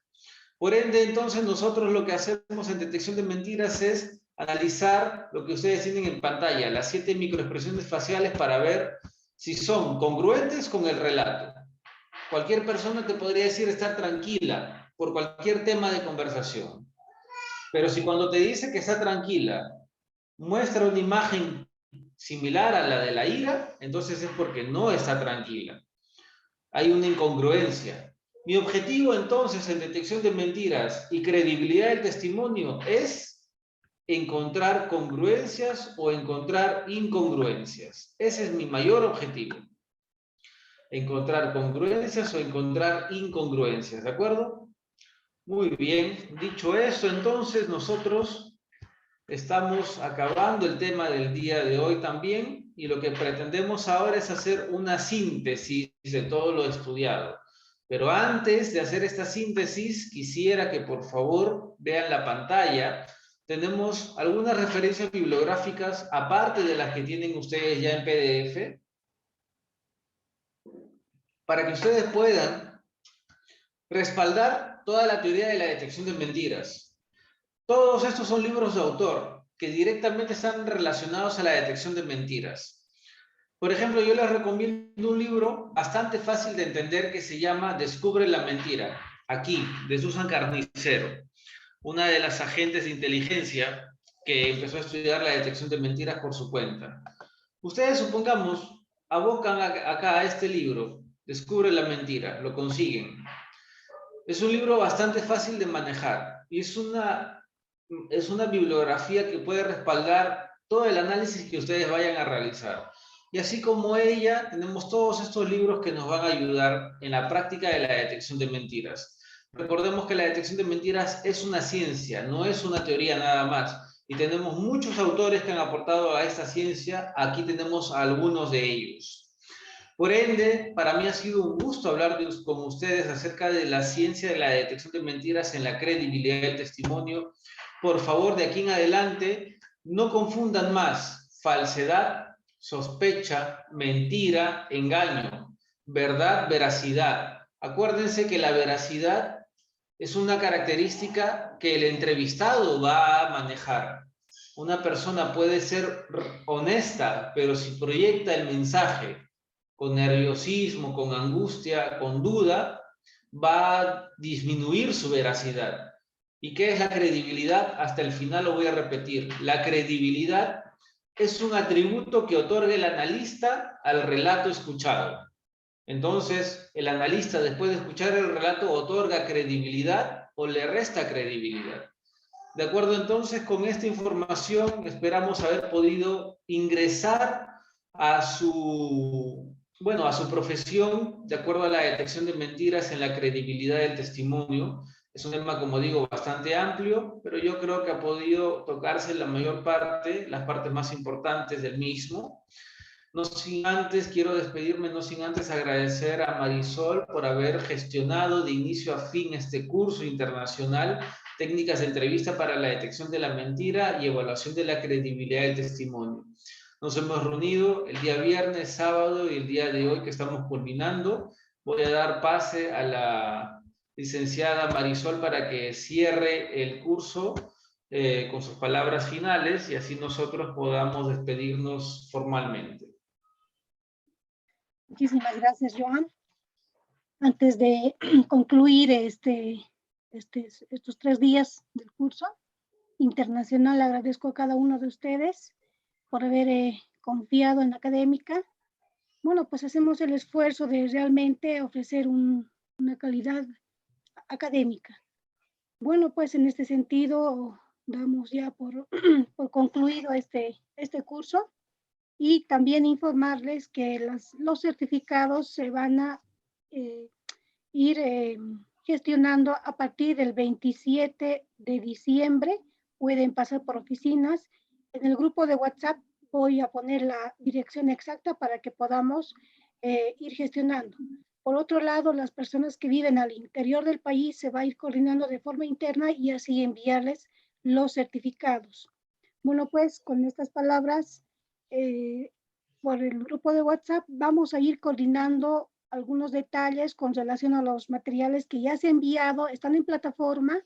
Por ende, entonces, nosotros lo que hacemos en detección de mentiras es analizar lo que ustedes tienen en pantalla, las 7 microexpresiones faciales para ver si son congruentes con el relato. Cualquier persona te podría decir estar tranquila por cualquier tema de conversación. Pero si cuando te dice que está tranquila, muestra una imagen similar a la de la ira, entonces es porque no está tranquila. Hay una incongruencia. Mi objetivo entonces en detección de mentiras y credibilidad del testimonio es encontrar congruencias o encontrar incongruencias. Ese es mi mayor objetivo. Encontrar congruencias o encontrar incongruencias, ¿de acuerdo? Muy bien. Dicho eso, entonces nosotros estamos acabando el tema del día de hoy también y lo que pretendemos ahora es hacer una síntesis de todo lo estudiado. Pero antes de hacer esta síntesis, quisiera que por favor vean la pantalla. Tenemos algunas referencias bibliográficas aparte de las que tienen ustedes ya en PDF para que ustedes puedan respaldar toda la teoría de la detección de mentiras. Todos estos son libros de autor que directamente están relacionados a la detección de mentiras. Por ejemplo, yo les recomiendo un libro bastante fácil de entender que se llama Descubre la mentira, aquí, de Susan Carnicero, una de las agentes de inteligencia que empezó a estudiar la detección de mentiras por su cuenta. Ustedes, supongamos, abocan acá a este libro, Descubre la mentira, lo consiguen. Es un libro bastante fácil de manejar y es una bibliografía que puede respaldar todo el análisis que ustedes vayan a realizar. Y así como ella, tenemos todos estos libros que nos van a ayudar en la práctica de la detección de mentiras. Recordemos que la detección de mentiras es una ciencia, no es una teoría nada más. Y tenemos muchos autores que han aportado a esta ciencia. Aquí tenemos a algunos de ellos. Por ende, para mí ha sido un gusto hablar con ustedes acerca de la ciencia de la detección de mentiras en la credibilidad del testimonio. Por favor, de aquí en adelante, no confundan más falsedad, sospecha, mentira, engaño, verdad, veracidad. Acuérdense que la veracidad es una característica que el entrevistado va a manejar. Una persona puede ser honesta, pero si proyecta el mensaje con nerviosismo, con angustia, con duda, va a disminuir su veracidad. ¿Y qué es la credibilidad? Hasta el final lo voy a repetir. La credibilidad es un atributo que otorga el analista al relato escuchado. Entonces, el analista, después de escuchar el relato, otorga credibilidad o le resta credibilidad. De acuerdo, entonces, con esta información esperamos haber podido ingresar a su profesión de acuerdo a la detección de mentiras en la credibilidad del testimonio. Es un tema, como digo, bastante amplio, pero yo creo que ha podido tocarse la mayor parte, las partes más importantes del mismo. No sin antes, quiero despedirme, no sin antes agradecer a Marisol por haber gestionado de inicio a fin este curso internacional, técnicas de entrevista para la detección de la mentira y evaluación de la credibilidad del testimonio. Nos hemos reunido el día viernes, sábado y el día de hoy que estamos culminando. Voy a dar pase a la licenciada Marisol para que cierre el curso con sus palabras finales y así nosotros podamos despedirnos formalmente. Muchísimas gracias, Johan. Antes de concluir estos 3 días del curso internacional, agradezco a cada uno de ustedes por haber confiado en Académica. Bueno, pues hacemos el esfuerzo de realmente ofrecer una calidad académica. Bueno, pues en este sentido damos ya por concluido este curso. Y también informarles que los certificados se van a ir gestionando a partir del 27 de diciembre. Pueden pasar por oficinas. En el grupo de WhatsApp voy a poner la dirección exacta para que podamos ir gestionando. Por otro lado, las personas que viven al interior del país se va a ir coordinando de forma interna y así enviarles los certificados. Bueno, pues con estas palabras, por el grupo de WhatsApp vamos a ir coordinando algunos detalles con relación a los materiales que ya se han enviado, están en plataforma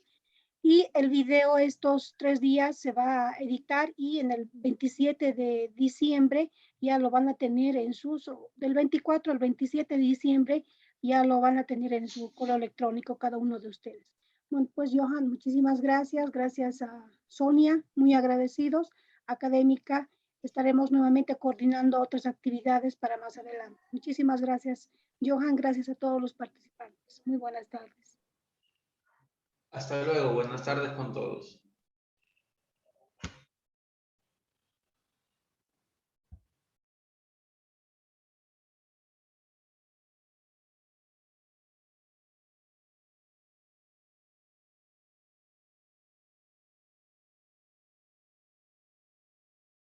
y el video estos 3 días se va a editar y en el 27 de diciembre ya lo van a tener en sus, del 24 al 27 de diciembre ya lo van a tener en su correo electrónico cada uno de ustedes. Bueno, pues Johan, muchísimas gracias. Gracias a Sonia, muy agradecidos. Académica, estaremos nuevamente coordinando otras actividades para más adelante. Muchísimas gracias, Johan. Gracias a todos los participantes. Muy buenas tardes. Hasta luego, buenas tardes con todos.